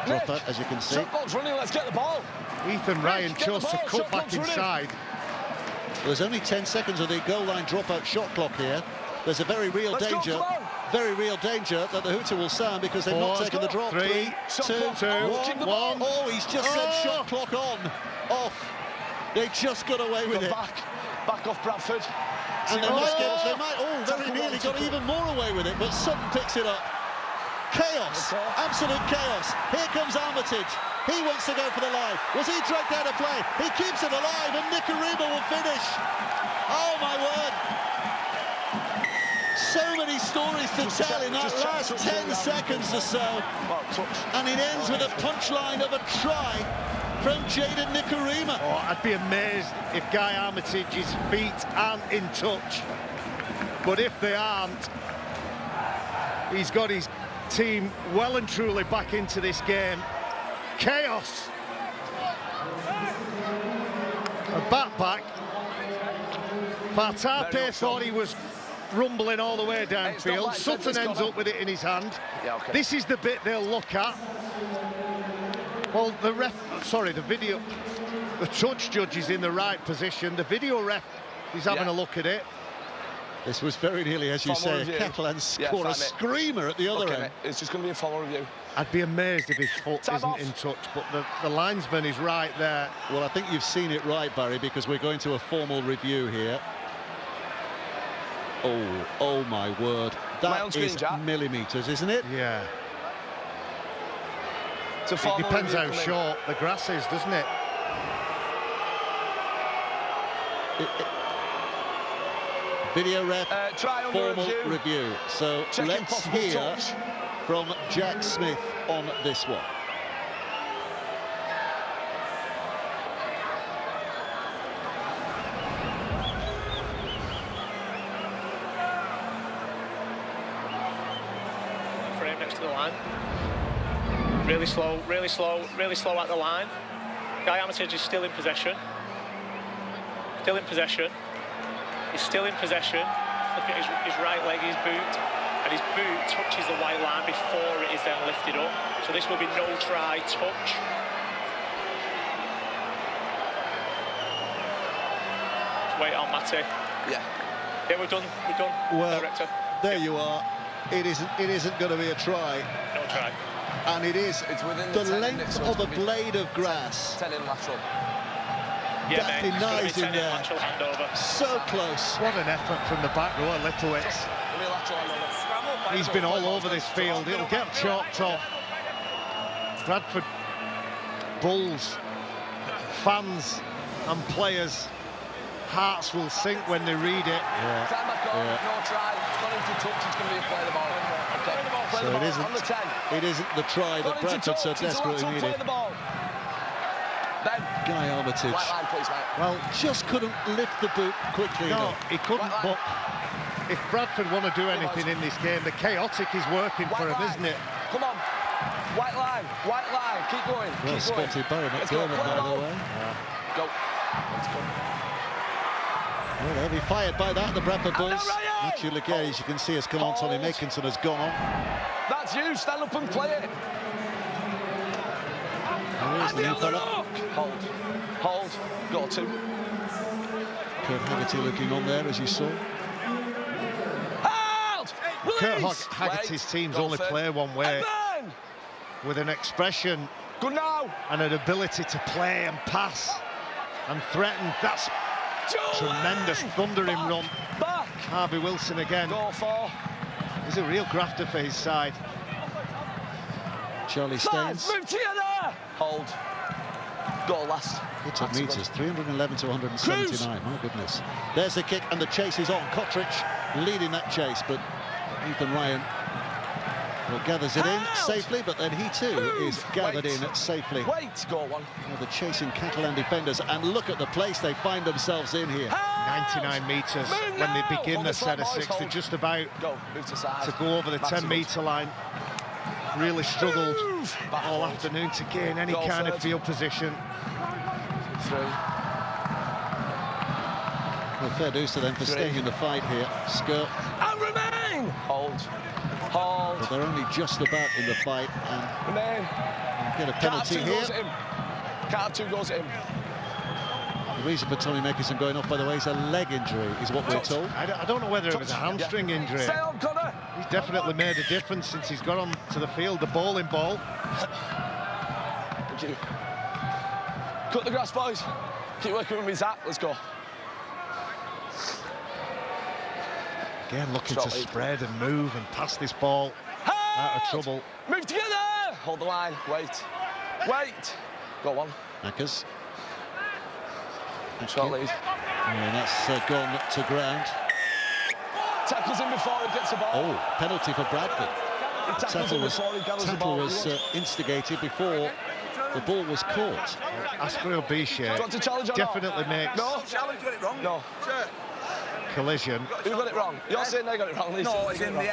Speaker 2: Drop out, as you can see.
Speaker 1: Shotbox running, let's get the ball.
Speaker 3: Ethan Ryan chose to cut back inside.
Speaker 2: Well, there's only 10 seconds of the goal line dropout shot clock here. There's a very real danger that the hooter will sound because they've not taken the drop.
Speaker 3: 3, 2, 1.
Speaker 2: Oh, he's just said shot clock on, off. They just got away with it.
Speaker 1: Back off Bradford.
Speaker 2: And they might very nearly got even more away with it, but Sutton picks it up. Chaos, absolute chaos. Here comes Armitage. He wants to go for the line. Was he dragged out of play? He keeps it alive, and Nicarima will finish. Oh, my word. So many stories to tell in that last 10 seconds or so. And it ends with a punchline of a try from Jaden Nicarima.
Speaker 3: Oh, I'd be amazed if Guy Armitage's feet aren't in touch. But if they aren't, he's got his team well and truly back into this game. Chaos. A back. Vartape thought he was rumbling all the way downfield. Sutton ends up with it in his hand. This is the bit they'll look at. Well, the touch judge is in the right position. The video ref is having a look at it.
Speaker 2: This was very nearly, as you say, a Catalans score a screamer at the other end.
Speaker 1: It's just going to be a follow review.
Speaker 3: I'd be amazed if his foot isn't in touch, but the linesman is right there.
Speaker 2: Well, I think you've seen it right, Barry, because we're going to a formal review here. Oh my word. That is millimetres, isn't it?
Speaker 3: Yeah. It depends how short the grass is, doesn't it?
Speaker 2: Video ref, formal review. So let's hear from Jack Smith on this one.
Speaker 5: Frame next to the line. Really slow at the line. Guy Armitage is still in possession.
Speaker 6: still in possession. He's still in possession. Look at his right leg, his boot. And his boot touches the white line before it is then lifted up. So this will be no try touch. Wait on, Matty.
Speaker 1: Yeah.
Speaker 6: Yeah, we're done.
Speaker 2: Well,
Speaker 6: Director.
Speaker 2: There you are. It isn't going to be a try.
Speaker 6: No try.
Speaker 2: And it's
Speaker 1: within
Speaker 2: the length of a blade of grass.
Speaker 1: 10 in lateral.
Speaker 6: Yeah,
Speaker 2: that
Speaker 6: mate,
Speaker 2: denies him there.
Speaker 6: handover.
Speaker 2: So close.
Speaker 3: What an effort from the back row, Litowitz. He's been all over this field. It'll get chalked off. Bradford Bulls, fans and players, hearts will sink when they read it.
Speaker 1: Time back on, no try. Not into touch, it's going to be a play the ball. Okay. Play the ball on the 10.
Speaker 2: It isn't the try that Bradford so desperately needed.
Speaker 1: Ben.
Speaker 2: Guy Armitage.
Speaker 1: White line, please, mate.
Speaker 2: Well, just couldn't lift the boot quickly
Speaker 3: No,
Speaker 2: enough.
Speaker 3: he couldn't, but if Bradford want to do anything in this game, the chaotic is working for him, isn't it?
Speaker 1: Come on. White line, keep going.
Speaker 2: Well spotted by McDermott, by the way.
Speaker 1: Go. Let's go.
Speaker 2: Well, they'll be fired by that, the Bradford Bulls. Matthew Legay, as you can see, has come on. Tommy Makinson has gone on.
Speaker 1: That's you, stand up and play it.
Speaker 2: Here's the new fella.
Speaker 1: Hold, go to.
Speaker 2: Kurt Haggerty looking on there, as you saw.
Speaker 1: Hold!
Speaker 3: Kurt Haggerty's teams only play one way. With an expression
Speaker 1: good now.
Speaker 3: And an ability to play and pass and threaten. That's tremendous thundering run.
Speaker 1: Back.
Speaker 3: Harvey Wilson again.
Speaker 1: Go for.
Speaker 3: He's a real grafter for his side.
Speaker 2: Charlie Staines.
Speaker 1: Move together. Hold. Go last.
Speaker 2: Hit on meters, 311 to 179. My goodness. There's the kick and the chase is on. Kotrich leading that chase, but Ethan Ryan gathers it in safely, but then he too is gathered in safely.
Speaker 1: Go one.
Speaker 2: The chasing Catalan defenders, and look at the place they find themselves in here.
Speaker 3: 99 metres when they begin the set of 6. They're just about to go over the 10-metre line. Really struggled all afternoon to gain any kind of field position.
Speaker 2: Well, fair dues to them for staying in the fight here. Skirt.
Speaker 1: And remain. Hold.
Speaker 2: But they're only just about in the fight, and get a penalty here.
Speaker 1: Can't have 2 goals at him.
Speaker 2: The reason for Tommy Makinson going off, by the way, is a leg injury, is what we're told.
Speaker 3: I don't know whether it was a hamstring injury.
Speaker 1: Stay on, Connor.
Speaker 3: He's definitely made a difference since he's got on to the field, the bowling ball.
Speaker 1: Thank you. Cut the grass, boys. Keep working with me, Zach. Let's go.
Speaker 3: Again, looking to spread and move and pass this ball out of trouble.
Speaker 1: Move together. Hold the line. Wait. Go on.
Speaker 2: Ackers.
Speaker 1: Short lead.
Speaker 2: And that's gone to ground.
Speaker 1: Tackles him before he gets the ball.
Speaker 2: Oh, penalty for Bradford. Tackle was instigated before the ball was caught.
Speaker 3: Aspero Bichet definitely makes
Speaker 1: challenge, got it wrong. No.
Speaker 3: Collision.
Speaker 1: Who got it wrong? You're saying they got it wrong.
Speaker 5: No, it's in the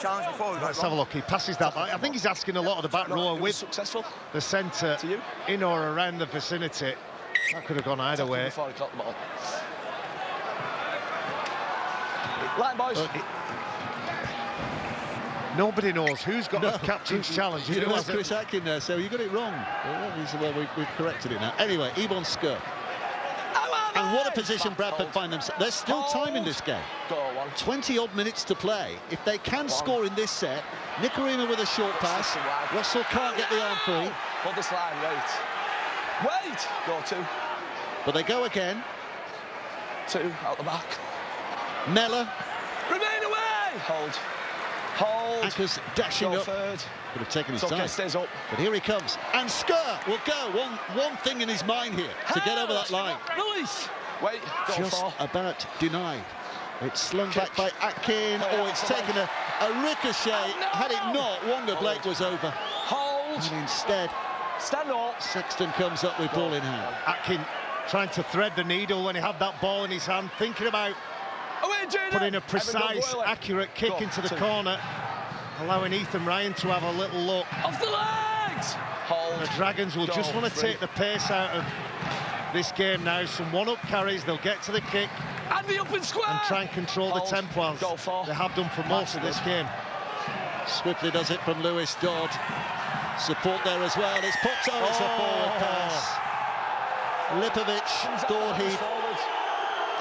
Speaker 5: challenge before.
Speaker 3: Let's have a look. He passes that back. I think he's asking a lot of the back row with the centre in or around the vicinity. That could have gone either way.
Speaker 1: Before he caught the ball. Line, boys.
Speaker 3: Nobody knows who's got the captain's challenge.
Speaker 2: You know, Chris Atkin there, so you got it wrong. Well, we've corrected it now. Anyway, Ebon Skirt. And what a position Bradford find themselves. There's still time in this game. 20-odd minutes to play. If they can score in this set, Nicarima with a short pass. Russell can't get the arm free.
Speaker 1: Hold this line, wait. Go 2.
Speaker 2: But they go again.
Speaker 1: 2 out the back.
Speaker 2: Mellor.
Speaker 1: Remain away. Hold.
Speaker 2: Ackers dashing up.
Speaker 1: Third.
Speaker 2: Could have taken his time.
Speaker 1: Stays up.
Speaker 2: But here he comes. And Skirt will go. One thing in his mind here to get over that line.
Speaker 1: Release. Wait.
Speaker 2: Just about denied. It's slung back by Atkin. Oh, it's taken a ricochet. Had it not, Wonder Blake was over.
Speaker 1: Hold.
Speaker 2: And instead,
Speaker 1: stand up.
Speaker 2: Sexton comes up with ball in hand.
Speaker 3: Atkin trying to thread the needle when he had that ball in his hand, thinking about putting a precise, accurate kick into the corner, allowing Ethan Ryan to have a little look.
Speaker 1: Off the legs! Hold.
Speaker 3: The Dragons will just want to take the pace out of this game now. Some one-up carries, they'll get to the kick.
Speaker 1: And the open square!
Speaker 3: And try and control the tempo as they have done for most of this game.
Speaker 2: Swiftly does it from Lewis Dodd. Support there as well. It's popped out. It's a forward pass. Lipovic thought he'd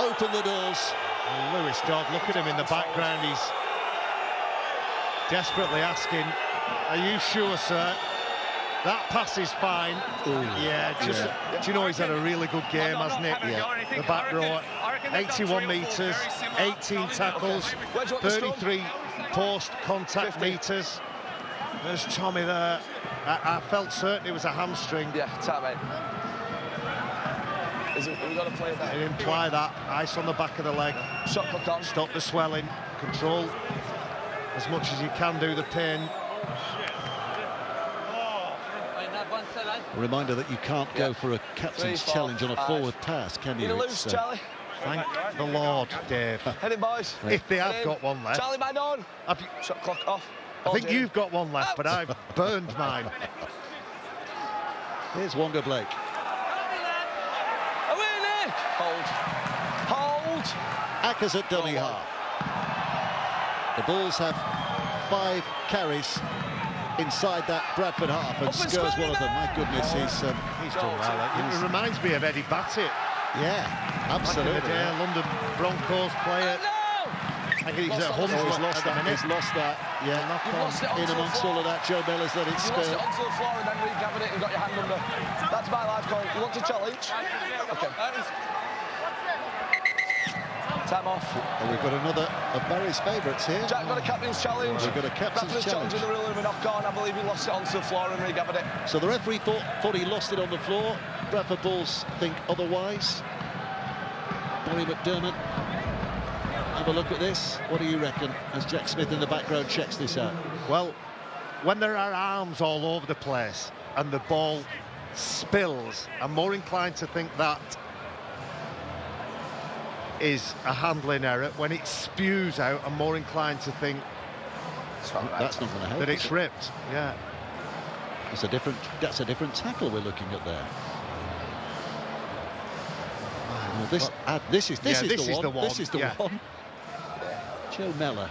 Speaker 2: open the doors.
Speaker 3: And Lewis Dodd, look at him in the background. He's desperately asking, "Are you sure, sir? That pass is fine."
Speaker 2: Ooh.
Speaker 3: Yeah, do you know he's had a really good game, hasn't it?
Speaker 2: Yeah.
Speaker 3: The back row, 81 metres, 18 tackles, 33 post-contact metres. There's Tommy there. I felt certain it was a hamstring.
Speaker 1: Yeah, tap, mate. We've got to play that.
Speaker 3: They imply that. Ice on the back of the leg.
Speaker 1: Shot clock on.
Speaker 3: Stop the swelling. Control as much as you can do the pain.
Speaker 2: A reminder that you can't go for a captain's challenge on a forward pass, can you?
Speaker 1: Loose, Charlie.
Speaker 3: Thank the Lord, Dave.
Speaker 1: Head in, boys.
Speaker 3: If they have got one left.
Speaker 1: Charlie, man on. Shot clock off.
Speaker 3: I think you've got one left, but I've burned mine.
Speaker 2: Here's Wonga Blake.
Speaker 1: Away, Hold.
Speaker 2: Ackers at dummy half. The Bulls have 5 carries inside that Bradford half, and scores one of them. My goodness, he's
Speaker 3: done well. It reminds me of Eddie Bassett.
Speaker 2: Yeah, absolutely.
Speaker 3: Back in the day, London Broncos player. I think he's at home.
Speaker 2: He's lost that. He's lost that. Yeah, in amongst all of that, Joe Miller's let it spill.
Speaker 1: You lost it onto the floor and then regathered it and got your hand under. That's my life call. You want to challenge? Okay. Time off.
Speaker 2: And we've got another of Barry's favourites here.
Speaker 1: Jack got a captain's challenge.
Speaker 2: We've got a captain's challenge.
Speaker 1: The rule of a knock-on. I believe he lost it onto the floor and regathered it.
Speaker 2: So the referee thought he lost it on the floor. Bradford Bulls think otherwise. Barry McDermott, have a look at this. What do you reckon as Jack Smith in the background checks this out?
Speaker 3: Well, when there are arms all over the place and the ball spills, I'm more inclined to think that is a handling error. When it spews out, I'm more inclined to think
Speaker 2: that's not going to help.
Speaker 3: That it's ripped. Yeah,
Speaker 2: that's a different tackle we're looking at there. Well, this is the one. Joe Mellor.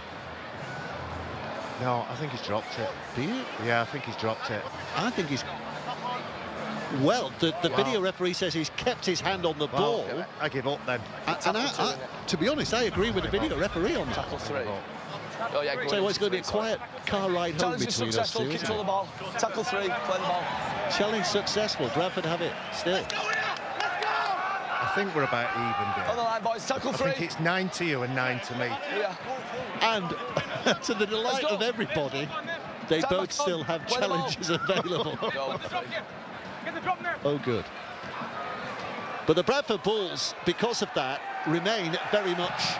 Speaker 3: No, I think he's dropped it.
Speaker 2: Do you?
Speaker 3: Yeah, I think he's dropped it.
Speaker 2: I think he's... Well, the video referee says he's kept his hand on the ball.
Speaker 3: I give up then.
Speaker 2: And to be honest, I agree with the video referee on that.
Speaker 1: Tackle 3. Oh, yeah,
Speaker 2: so it's going to be a quiet car ride home between us two.
Speaker 1: Control the ball. Tackle 3, play the ball.
Speaker 2: Challenge successful. Bradford have it still.
Speaker 3: I think we're about even, Dave.
Speaker 1: On the line, boys. Tackle 3.
Speaker 3: I think it's 9 to you and 9 to me.
Speaker 1: Yeah.
Speaker 2: And to the delight of everybody, they both still have challenges available. Oh, good. But the Bradford Bulls, because of that, remain very much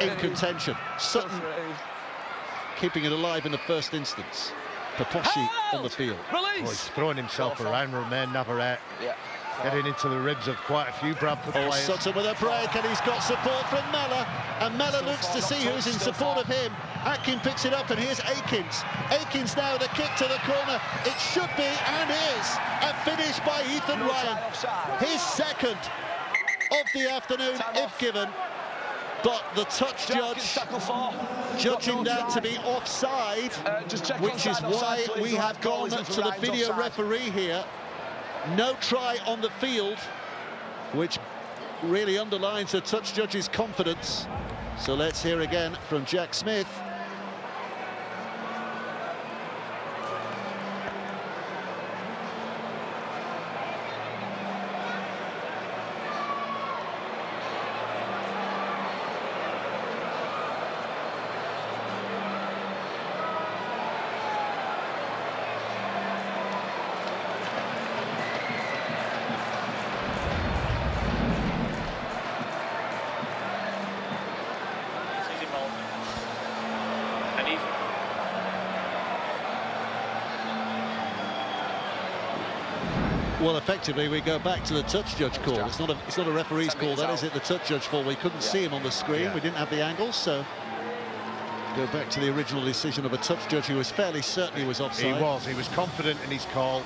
Speaker 2: in contention. Sutton keeping it alive in the first instance. Paposhi on the field.
Speaker 3: Oh, he's throwing himself around. Romain Navarrete. Yeah. Getting into the ribs of quite a few Bradford players.
Speaker 2: Sutton with a break, and he's got support from Mellor. And Mellor looks to see who's in support of him. Atkin picks it up, and here's Akins. Akins now, the kick to the corner. It should be, and is, a finish by Ethan Ryan. His second of the afternoon, if given. But the touch judge judging that to be offside, which is why we have gone to the video referee here. No try on the field, which really underlines the touch judge's confidence. So let's hear again from Jack Smith. Well, effectively, we go back to the touch judge call. It's not a referee's call, that is it, the touch judge call. We couldn't see him on the screen. We didn't have the angles, so go back to the original decision of a touch judge who was fairly certain he was offside.
Speaker 3: He was confident in his call.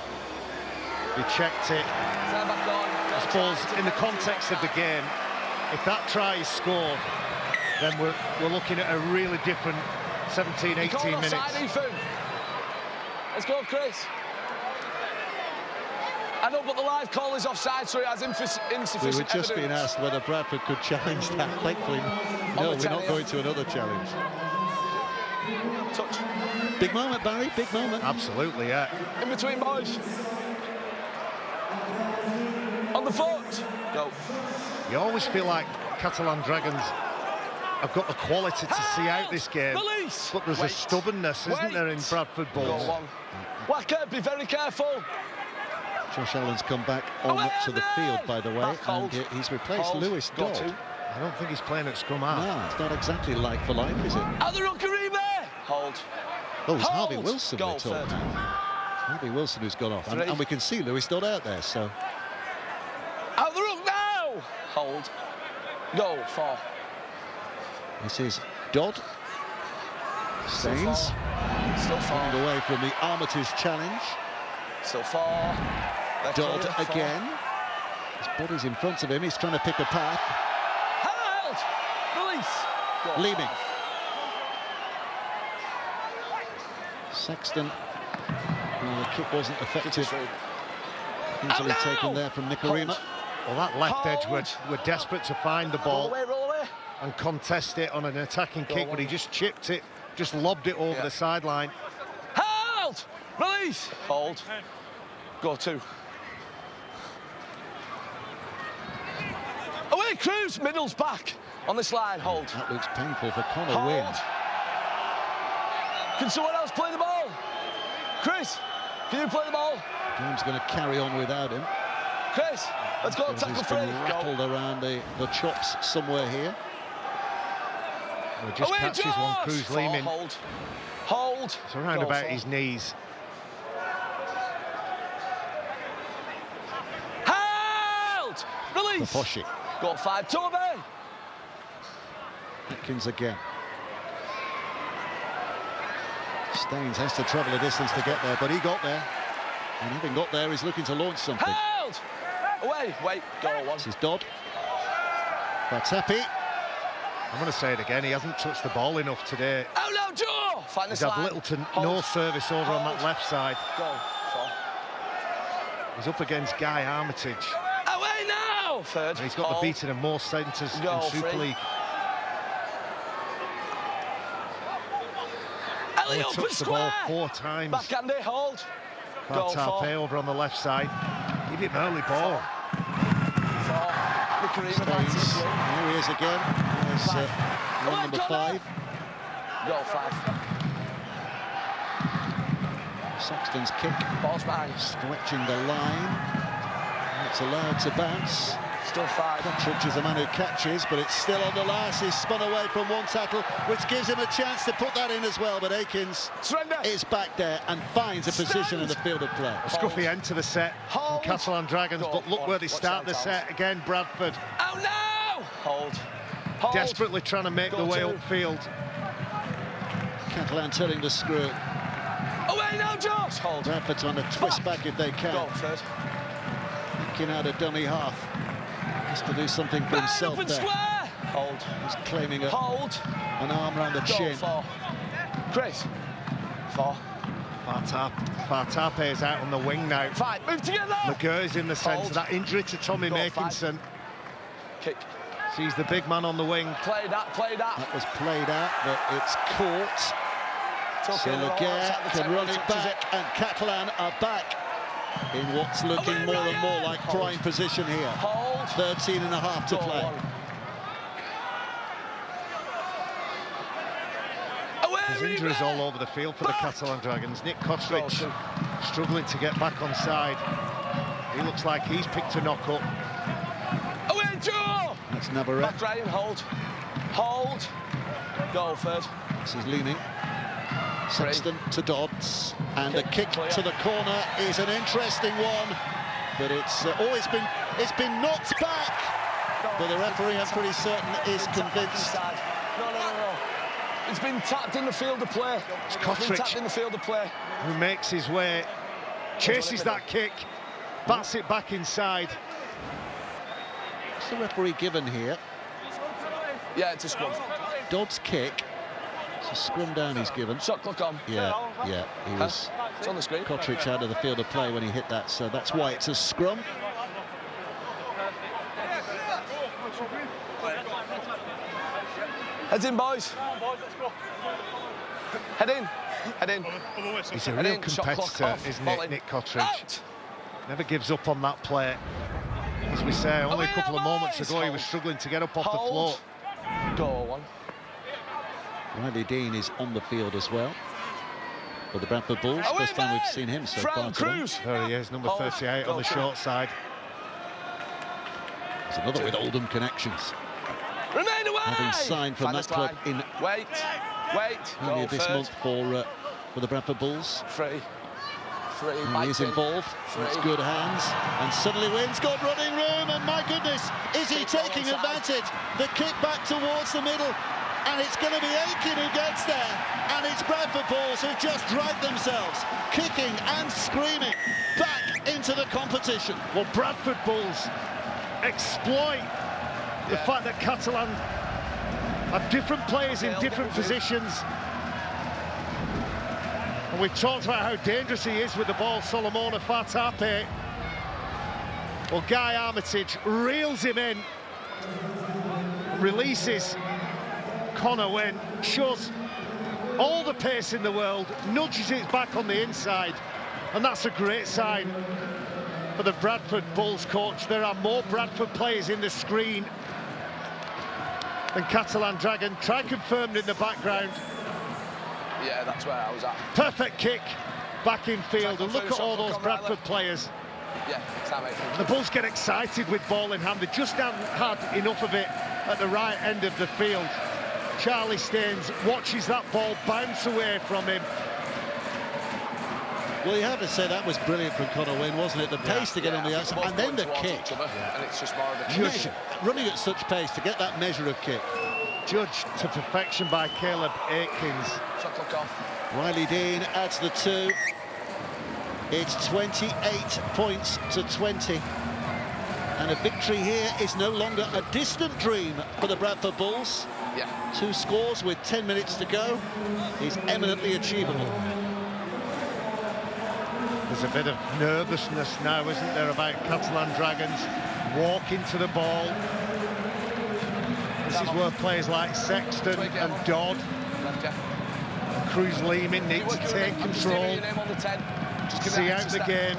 Speaker 3: He checked it.
Speaker 1: Stand back on.
Speaker 3: I suppose in the context of the game, if that try is scored, then we're looking at a really different 17, 18 minutes.
Speaker 1: Let's go, Chris. I know, but the live call is offside, so it has insufficient
Speaker 2: We were just
Speaker 1: evidence.
Speaker 2: being asked whether Bradford could challenge that. Thankfully, no, we're not going to another challenge.
Speaker 1: Touch.
Speaker 2: Big moment, Barry, big moment.
Speaker 3: Absolutely, yeah.
Speaker 1: In between, boys. On the foot. Go.
Speaker 3: You always feel like Catalan Dragons have got the quality to see out this game.
Speaker 1: Release.
Speaker 3: But there's a stubbornness, isn't there, in Bradford Bulls?
Speaker 1: Go on. Wacker, be very careful.
Speaker 2: Josh Allen's come back on to the field, by the way, and he's replaced Lewis Dodd.
Speaker 3: I don't think he's playing at scrum half.
Speaker 2: No, it's not exactly like for like, is it?
Speaker 1: Out the ruck, Karime! Hold.
Speaker 2: Oh, it's Harvey Wilson we're talking
Speaker 1: third.
Speaker 2: about. Harvey Wilson who's gone off, and we can see Lewis Dodd out there, so...
Speaker 1: Out the ruck now! Hold. Go, 4.
Speaker 2: This is Dodd. Staines.
Speaker 1: Still 4.
Speaker 2: Running away from the Armitage challenge.
Speaker 1: Still 4.
Speaker 2: Dodd again. His body's in front of him. He's trying to pick a path.
Speaker 1: Held! Release! Go,
Speaker 2: Leaving. Sexton. Well, the kick wasn't effective. Easily taken there from Nicarima.
Speaker 3: Well, that left edge were desperate to find the ball
Speaker 1: roll away.
Speaker 3: and contest it on an attacking kick, but he just chipped it, just lobbed it over the sideline.
Speaker 1: Held! Release! Hold. Go 2. Away, Cruz! Middle's back on this line. Hold.
Speaker 2: That looks painful for Connor
Speaker 1: Hold.
Speaker 2: Wynn.
Speaker 1: Can someone else play the ball? Chris, can you play the ball?
Speaker 2: Game's going to carry on without him.
Speaker 1: Chris, let's go tackle
Speaker 2: He's
Speaker 1: free.
Speaker 2: been rattled around the chops somewhere here.
Speaker 3: Well, just
Speaker 1: away,
Speaker 3: catches
Speaker 1: George!
Speaker 3: one Cruz Lehman.
Speaker 1: Hold. Hold.
Speaker 3: It's around
Speaker 1: Go,
Speaker 3: about
Speaker 1: 4.
Speaker 3: his knees.
Speaker 1: Held! Release!
Speaker 2: Poshi.
Speaker 1: Go 5. Toby!
Speaker 2: Atkins again. Staines has to travel a distance to get there, but he got there. And having got there, he's looking to launch something.
Speaker 1: Held! Away, wait, go 1.
Speaker 2: This is Dodd. Fatapi.
Speaker 3: I'm going to say it again, he hasn't touched the ball enough today.
Speaker 1: Oh no, Joe! Find
Speaker 3: He's
Speaker 1: this
Speaker 3: had
Speaker 1: line.
Speaker 3: little to
Speaker 1: Hold.
Speaker 3: no service over on that left side.
Speaker 1: Go 4.
Speaker 3: He's up against Guy Armitage.
Speaker 1: Away now! 3rd.
Speaker 3: And he's got the beating of more centres
Speaker 1: Go,
Speaker 3: in Super
Speaker 1: 3.
Speaker 3: League. He touched the ball 4 times.
Speaker 1: Backhandy, hold. Go 4.
Speaker 3: Fatapi over on the left side. Give him early ball.
Speaker 1: 4.
Speaker 2: Staines. Here he is again. There's run number 5.
Speaker 1: Go 5.
Speaker 2: Sexton's kick.
Speaker 1: Ball's behind.
Speaker 2: Stretching the line. It's allowed to bounce.
Speaker 1: Still 5.
Speaker 2: Kotric is the man who catches, but it's still on the last. He's spun away from one tackle, which gives him a chance to put that in as well. But Akins is back there and finds a position in the field of play.
Speaker 3: A scruffy end to the set from Catalan Dragons, but look where they start the set again. Bradford.
Speaker 1: Oh no! Hold.
Speaker 3: Desperately trying to make the way upfield.
Speaker 2: Catalan telling the screw.
Speaker 1: Away now, Josh! Hold.
Speaker 2: Bradford trying to twist back if they can.
Speaker 1: Go 3rd.
Speaker 2: Picking out a dummy half. Has to do something for himself there.
Speaker 1: Square. Hold.
Speaker 2: He's claiming an arm round the chin.
Speaker 1: 4. Chris. 4.
Speaker 3: Fatapi is out on the wing now.
Speaker 1: 5. Move together.
Speaker 3: Laguerre's in the centre.
Speaker 1: Hold.
Speaker 3: That injury to Tommy Makinson.
Speaker 1: Kick.
Speaker 3: Sees the big man on the wing.
Speaker 1: Play that.
Speaker 2: That was played out, but it's caught. So Laguerre can run it back, and Catalan are back in what's looking more and more like prime position here. 13 and a half to play.
Speaker 3: There's injuries all over the field for the Catalan Dragons. Nick Kotric struggling to get back on side. He looks like he's picked a knock up.
Speaker 1: Away, Joe!
Speaker 2: That's Navarrete.
Speaker 1: Back Ryan, hold. Go 3rd.
Speaker 2: This is leaning. Sexton to Dodds, and the kick to the corner is an interesting one, but it's it's been knocked back. But the referee, I'm pretty certain, is convinced.
Speaker 1: No. It's been tapped in the field of play.
Speaker 3: It's Kotric
Speaker 1: tapped in the field of play.
Speaker 3: Who makes his way, chases that kick, bats it back inside.
Speaker 2: What's the referee given here?
Speaker 1: Yeah, it's a scrum.
Speaker 2: Dodd's kick. It's a scrum down he's given.
Speaker 1: Shot clock on.
Speaker 2: Yeah. He was...
Speaker 1: It's on the screen.
Speaker 2: Kotric out of the field of play when he hit that, so that's why it's a scrum.
Speaker 1: Heads in, boys. Head in. Head in.
Speaker 3: He's a real competitor, isn't it, Nick Kotric? Never gives up on that play. As we say, only a couple of moments ago he was struggling to get up off the floor.
Speaker 1: Go on.
Speaker 2: Riley Dean is on the field as well for the Bradford Bulls. First time we've seen him so far today.
Speaker 3: There he is, number 38 on the short side.
Speaker 2: There's another with Oldham connections.
Speaker 1: Remain away!
Speaker 2: Having signed from that club in earlier this month for the Bradford Bulls.
Speaker 1: Three.
Speaker 2: He is involved. It's good hands. And suddenly wins. Got running room. And my goodness, is he taking advantage? The kick back towards the middle. And it's going to be Aiken who gets there. And it's Bradford Bulls who've just dragged themselves, kicking and screaming, back into the competition.
Speaker 3: Well, Bradford Bulls exploit the fact that Catalans have different players in different positions. And we've talked about how dangerous he is with the ball, Solomona Fatape. Well, Guy Armitage reels him in, releases Connor Wynn, shows all the pace in the world, nudges it back on the inside, and that's a great sign for the Bradford Bulls coach. There are more Bradford players in the screen than Catalan Dragon. Try confirmed in the background.
Speaker 1: Yeah, that's where I was at.
Speaker 3: Perfect kick back in field, and look at all those Bradford players.
Speaker 1: Yeah,
Speaker 3: the Bulls get excited with ball in hand. They just haven't had enough of it at the right end of the field. Charlie Staines watches that ball bounce away from him.
Speaker 2: Well, you have to say that was brilliant from Connor Wynn, wasn't it? The pace to get on the outside, and then the kick.
Speaker 1: And it's just more of a kick.
Speaker 2: Running at such pace to get that measure of kick.
Speaker 3: Judged to perfection by Caleb Aikens.
Speaker 1: Shot clock off.
Speaker 2: Riley Dean adds the 2. It's 28 points to 20. And a victory here is no longer a distant dream for the Bradford Bulls.
Speaker 1: Yeah.
Speaker 2: 2 scores with 10 minutes to go is eminently achievable.
Speaker 3: There's a bit of nervousness now, isn't there, about Catalan Dragons walking to the ball. This is where players like Sexton and Dodd, Cruz Lehman need to take control, see out the game,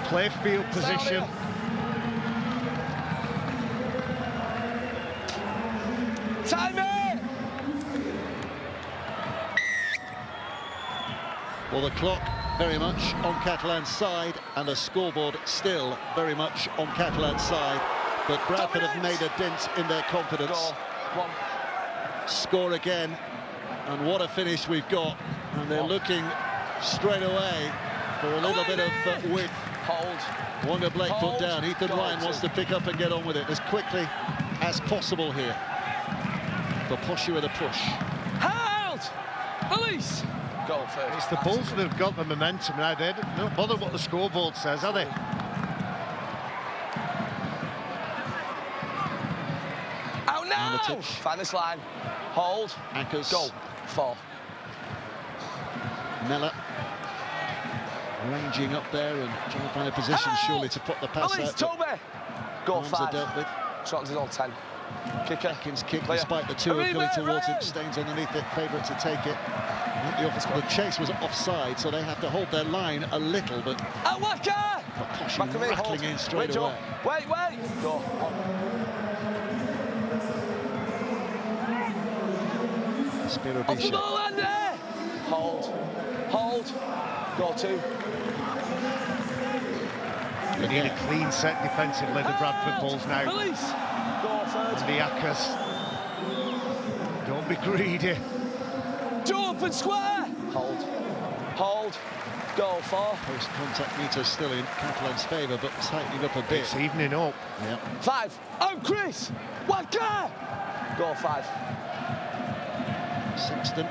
Speaker 3: play field position.
Speaker 1: Time it!
Speaker 2: Well, the clock very much on Catalan's side, and the scoreboard still very much on Catalan's side. But Bradford have made a dent in their confidence. Score again, and what a finish we've got. And they're looking straight away for a little bit of width.
Speaker 1: Hold.
Speaker 2: Wanda Blake put down. Ethan Ryan wants to pick up and get on with it as quickly as possible here. Baposhi with a push.
Speaker 1: Hold! Release! Goal first.
Speaker 3: It's the Bulls that have got the momentum now. They don't bother what the scoreboard says, are they?
Speaker 1: Find this line. Hold.
Speaker 2: Anchors.
Speaker 1: Go. 4.
Speaker 2: Mella ranging up there and trying to find a position surely to put the pass out.
Speaker 1: Toby. Go. 5.
Speaker 2: Dealt with.
Speaker 1: Shot is on 10. Kicker.
Speaker 2: Atkins kick despite the 2 are coming towards him. Staines underneath it, favourite to take it. The chase was offside, so they have to hold their line a little, but rattling in straight away.
Speaker 1: Wait. Go. Off the ball, Andy! Hold. Go 2.
Speaker 3: We need a clean set defensively, the Bradford Bulls now.
Speaker 1: Release! Go 3rd.
Speaker 3: And the Ackers. Don't be greedy.
Speaker 1: Jump and square! Hold. Go 4.
Speaker 2: Post-contact meter still in Catalan's favour, but tightening up a bit.
Speaker 3: It's evening up.
Speaker 2: Yep.
Speaker 1: 5. Oh, Chris! Waka! Go 5.
Speaker 2: Sexton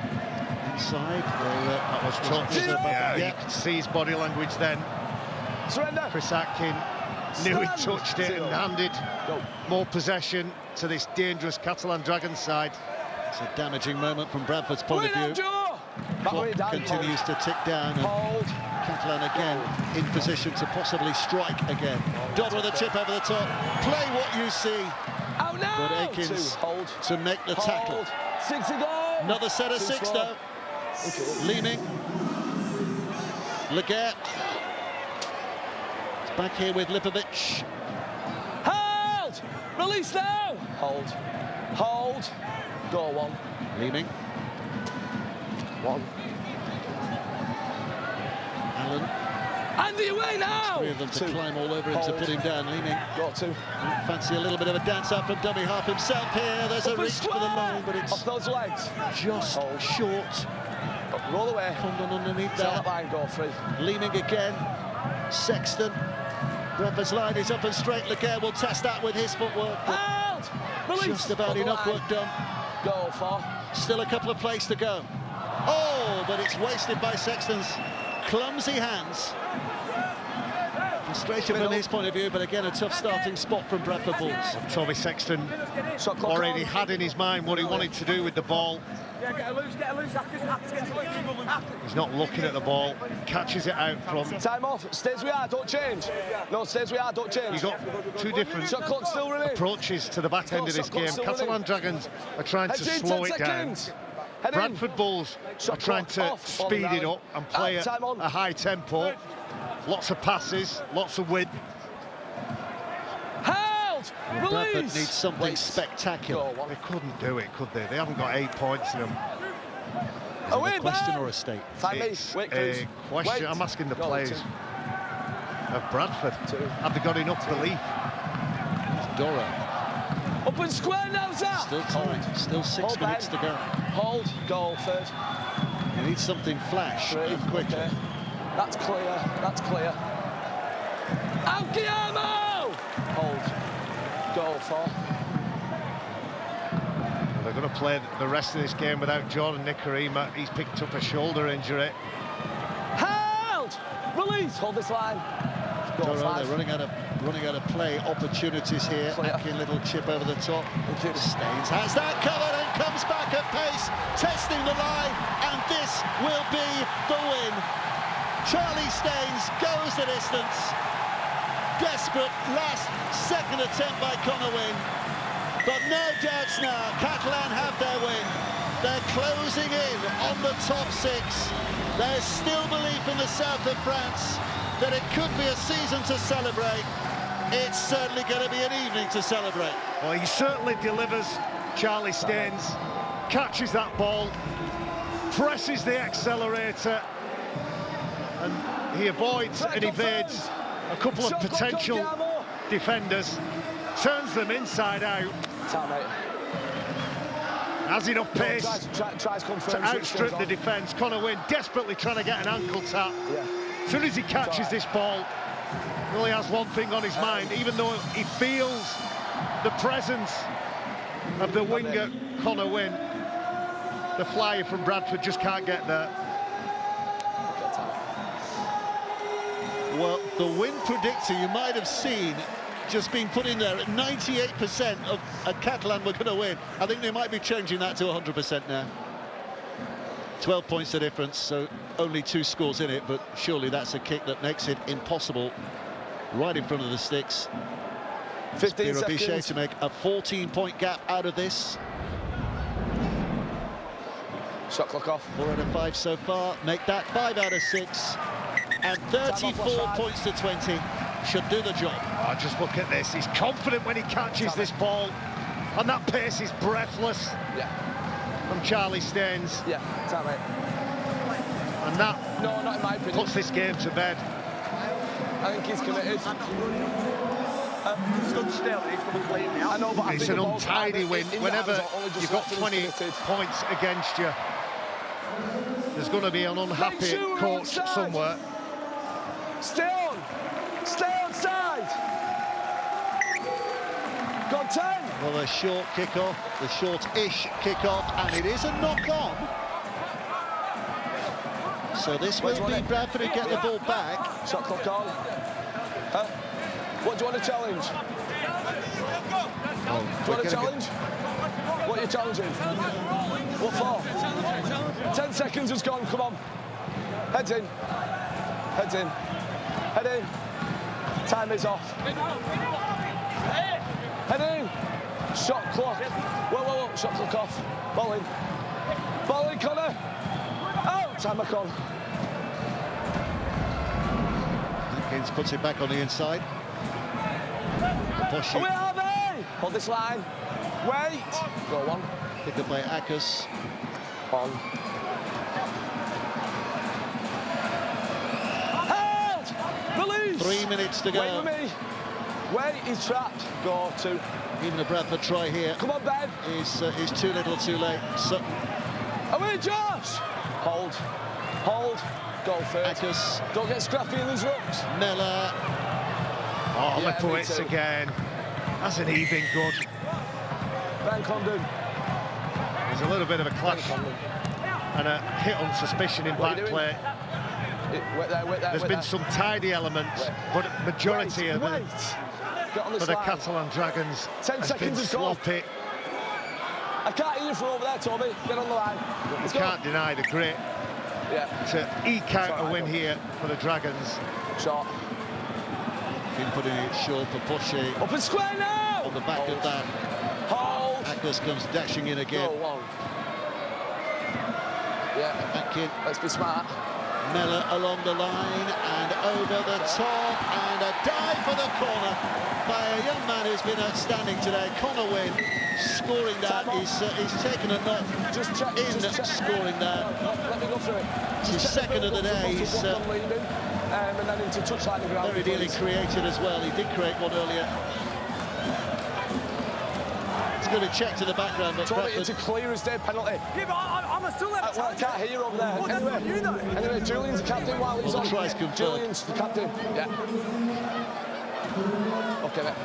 Speaker 2: inside.
Speaker 3: That was touched. Yeah, you could see his body language then.
Speaker 1: Surrender.
Speaker 3: Chris Atkin knew he touched it and handed more possession to this dangerous Catalan Dragons side.
Speaker 2: It's a damaging moment from Bradford's point of view. Clock continues to tick down. Catalan again in position to possibly strike again. Dobra the chip over the top. Play what you see. But Akins to make the tackle. Another set of 6 though. Leeming. Laguerre. It's back here with Lipovic.
Speaker 1: Hold! Release now! Hold. Go 1.
Speaker 2: Leeming.
Speaker 1: 1.
Speaker 2: Allen.
Speaker 1: Andy away now!
Speaker 2: 3 of them to climb all over him to put him down. Leeming.
Speaker 1: Got 2.
Speaker 2: Fancy a little bit of a dance out from dummy half himself here. There's a reach for the line, but it's
Speaker 1: off those legs.
Speaker 2: Just short.
Speaker 1: Roll away.
Speaker 2: Condon underneath that.
Speaker 1: Line go free.
Speaker 2: Leeming again. Sexton. Bradford's line is up and straight. Laguerre will test that with his footwork. Just about enough work done.
Speaker 1: Go 4.
Speaker 2: Still a couple of plays to go. Oh, but it's wasted by Sexton's clumsy hands. Frustration from his point of view, but again a tough starting spot from Bradford Bulls.
Speaker 3: Toby Sexton already had in his mind what he wanted to do with the ball. He's not looking at the ball, catches it out from.
Speaker 1: Time off, stays we are, don't change. No, stays we are, don't change.
Speaker 3: You've got 2 different approaches to the back end of this game. Catalan Dragons are trying to slow it down. Bradford Bulls are trying to speed it up and play at a high tempo. Lots of passes, lots of width.
Speaker 2: Bradford needs something spectacular.
Speaker 3: They couldn't do it, could they? They haven't got 8 points in them.
Speaker 2: Is it a question or a state?
Speaker 3: It's a question. I'm asking the players of Bradford. Have they got enough belief?
Speaker 2: Dora.
Speaker 1: Up and square now, sir.
Speaker 2: Still time. Still 6 minutes to go.
Speaker 1: Hold. Goal 3rd.
Speaker 2: You need something flash in quickly.
Speaker 1: Okay. That's clear. Out Guillermo! Hold. Goal 4.
Speaker 3: Well, they're going to play the rest of this game without Jordan Nicarima. He's picked up a shoulder injury.
Speaker 1: Held! Release! Hold this line.
Speaker 2: They're running out of play opportunities here. Atkin, little chip over the top. Staines has that covered and comes back at pace, testing the line, and this will be the win. Charlie Staines goes the distance. Desperate last-second attempt by Connor Wynne. But no doubts now, Catalan have their win. They're closing in on the top 6. There's still belief in the south of France that it could be a season to celebrate. It's certainly going to be an evening to celebrate.
Speaker 3: Well, he certainly delivers, Charlie Staines. Catches that ball, presses the accelerator, and he avoids and evades a couple of potential defenders, turns them inside out. Has enough pace to outstrip the defence. Connor Wynne desperately trying to get an ankle tap. As soon as he catches this ball, he only has one thing on his mind, even though he feels the presence of the winger, Connor Wynne. The flyer from Bradford just can't get there.
Speaker 2: Well, the win predictor you might have seen just being put in there at 98% of a Catalan were going to win. I think they might be changing that to 100% now. 12 points the difference, so only 2 scores in it, but surely that's a kick that makes it impossible. Right in front of the sticks.
Speaker 1: 15 seconds.
Speaker 2: Bichet to make a 14-point gap out of this.
Speaker 1: Shot clock off.
Speaker 2: 4 out of 5 so far. Make that 5 out of 6. And 34 points to 20 should do the job.
Speaker 3: Oh, just look at this. He's confident when he catches this ball. And that pace is breathless. From Charlie Staines. And that
Speaker 1: not in my opinion.
Speaker 3: puts this game to bed.
Speaker 1: I think he's committed.
Speaker 5: Stood still, he's completely out.
Speaker 1: I know, but
Speaker 3: it's an untidy win. Whenever you've got 20 points against you, there's going to be an unhappy coach somewhere.
Speaker 1: Stay on! Stay onside! Got 10!
Speaker 2: Well, the short kick-off, the short-ish kick-off, and it is a knock-on. So this will be Bradford who get the ball back.
Speaker 1: Shot clock on. Huh? What do you want to challenge?
Speaker 3: Oh,
Speaker 1: do you want to challenge? What are you challenging? What for? 10 seconds has gone, come on. Heads in. Heads in. Head in. Time is off. Head in. Shot clock. Whoa. Shot clock off. Ball in. Ball in, Connor. Out. Time back on.
Speaker 2: Atkins puts it back on the inside.
Speaker 1: Where are they? Hold this line. Wait. Go on.
Speaker 2: Pick up by Akers.
Speaker 1: On. Head. Release.
Speaker 2: 3 minutes to go.
Speaker 1: Wait with me. Wait, he's trapped. Go to.
Speaker 2: Even a Bradford try here.
Speaker 1: Come on, Ben.
Speaker 2: Is too little, too late. Sutton.
Speaker 1: Away, Josh. Hold. Hold. Go first.
Speaker 2: Akers.
Speaker 1: Don't get scrappy in these rucks.
Speaker 2: Miller.
Speaker 3: Oh, Lipowitz again. That's an even good.
Speaker 1: Ben Condon.
Speaker 3: There's a little bit of a clash and a hit on suspicion in back play.
Speaker 1: Wait there.
Speaker 3: There's been some tidy elements, but majority of the Catalan Dragons
Speaker 1: 10
Speaker 3: has
Speaker 1: seconds
Speaker 3: been sloppy.
Speaker 1: I can't hear you from over there, Toby. Get on the line.
Speaker 3: You can't deny the grit to eke out a win here for the Dragons.
Speaker 1: Shot.
Speaker 2: Been putting it short for Poche.
Speaker 1: Up and square now!
Speaker 2: On the back of that.
Speaker 1: Hold.
Speaker 2: Akers comes dashing in again.
Speaker 1: Go on. Yeah.
Speaker 2: Back in.
Speaker 1: Let's be smart.
Speaker 2: Miller along the line and over the top, and a dive for the corner by a young man who's been outstanding today. Connor Wynn scoring that. He's taken a knock scoring that.
Speaker 1: Let me go through it.
Speaker 2: It's his second of the day. He's
Speaker 1: and then into touchline and ground.
Speaker 2: very nearly created as well. He did create one earlier. It's going to check to the background, but
Speaker 1: it's a clear as day penalty.
Speaker 5: Yeah, but I'm still there.
Speaker 1: Well, I can't hear you over there.
Speaker 5: Well,
Speaker 1: anyway,
Speaker 5: that's you know.
Speaker 1: Anyway, Julian's the captain while he's on.
Speaker 2: Tries confirmed.
Speaker 1: Julian's the captain. Yeah. Okay, mate.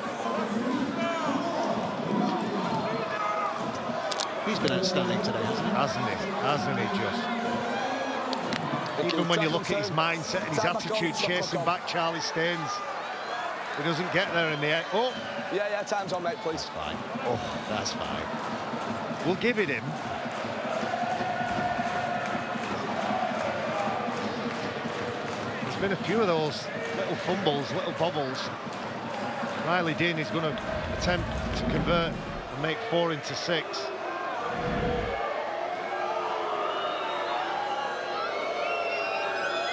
Speaker 2: He's been outstanding today, hasn't he?
Speaker 3: Hasn't he just? Even when you look at his mindset and his attitude chasing back Charlie Staines, he doesn't get there in the end. Oh!
Speaker 1: Yeah, time's on, mate, please.
Speaker 2: Fine. Oh, that's fine.
Speaker 3: We'll give it him. There's been a few of those little fumbles, little bobbles. Riley Dean is going to attempt to convert and make 4 into 6.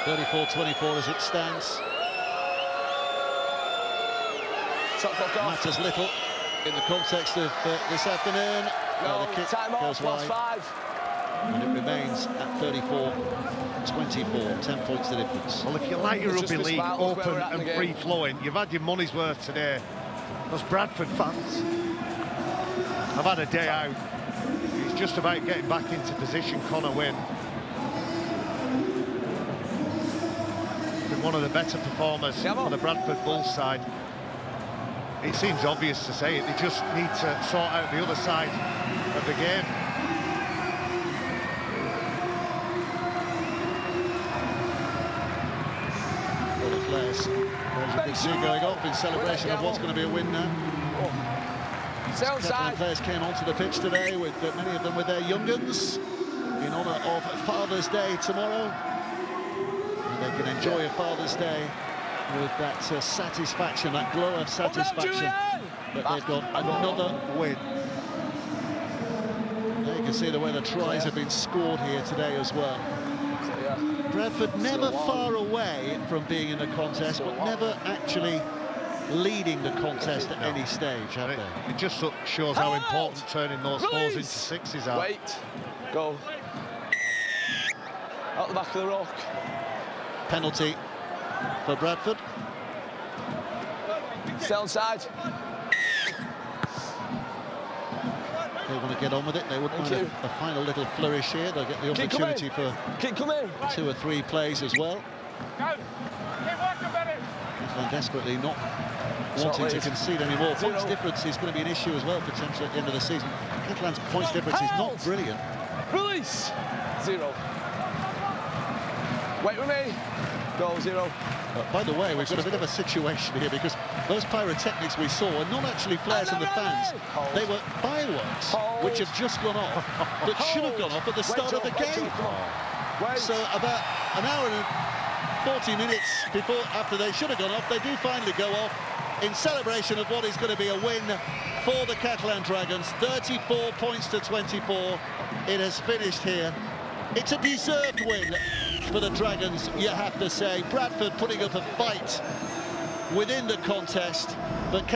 Speaker 2: (34-24) as it stands. Matters little in the context of this afternoon.
Speaker 1: No,
Speaker 2: the kick
Speaker 1: time
Speaker 2: goes
Speaker 1: off,
Speaker 2: wide.
Speaker 1: 5.
Speaker 2: And it remains at 34-24, 10 points the difference.
Speaker 3: Well, if you like your rugby league open and free-flowing, you've had your money's worth today. Those Bradford fans have had a day out. He's just about getting back into position, Connor Wynn. Been one of the better performers for the Bradford Bulls side. It seems obvious to say it, they just need to sort out the other side of the game.
Speaker 2: All the flares. There's a big zoo going off in celebration of what's going to be a win now. Catalan players came onto the pitch today, with many of them with their young uns, in honour of Father's Day tomorrow. And they can enjoy a Father's Day with that satisfaction, that glow of satisfaction that they've got another win. Now you can see the way the tries have been scored here today as well. Bradford never far away from being in the contest, but never actually leading the contest at any stage, have they?
Speaker 3: It just shows how important turning those 4s into 6s are.
Speaker 1: Wait, go. Out the back of the rock.
Speaker 2: Penalty for Bradford.
Speaker 1: Stay on side.
Speaker 2: They want to get on with it. They wouldn't mind a final little flourish here. They'll get the opportunity for 2 or 3 plays as well. Catalan desperately not wanting to concede any more. Points difference is going to be an issue as well, potentially, at the end of the season. Catalan's points difference is not brilliant.
Speaker 1: Release. 0. Wait with me. Goal 0.
Speaker 2: By the way, we've got a bit of a situation here because those pyrotechnics we saw were not actually flares from the fans. They were fireworks which have just gone off, that should have gone off at the start of the game. So about an hour and 40 minutes after they should have gone off, they do finally go off in celebration of what is going to be a win for the Catalan Dragons. 34 points to 24. It has finished here. It's a deserved win for the Dragons, you have to say. Bradford putting up a fight within the contest, but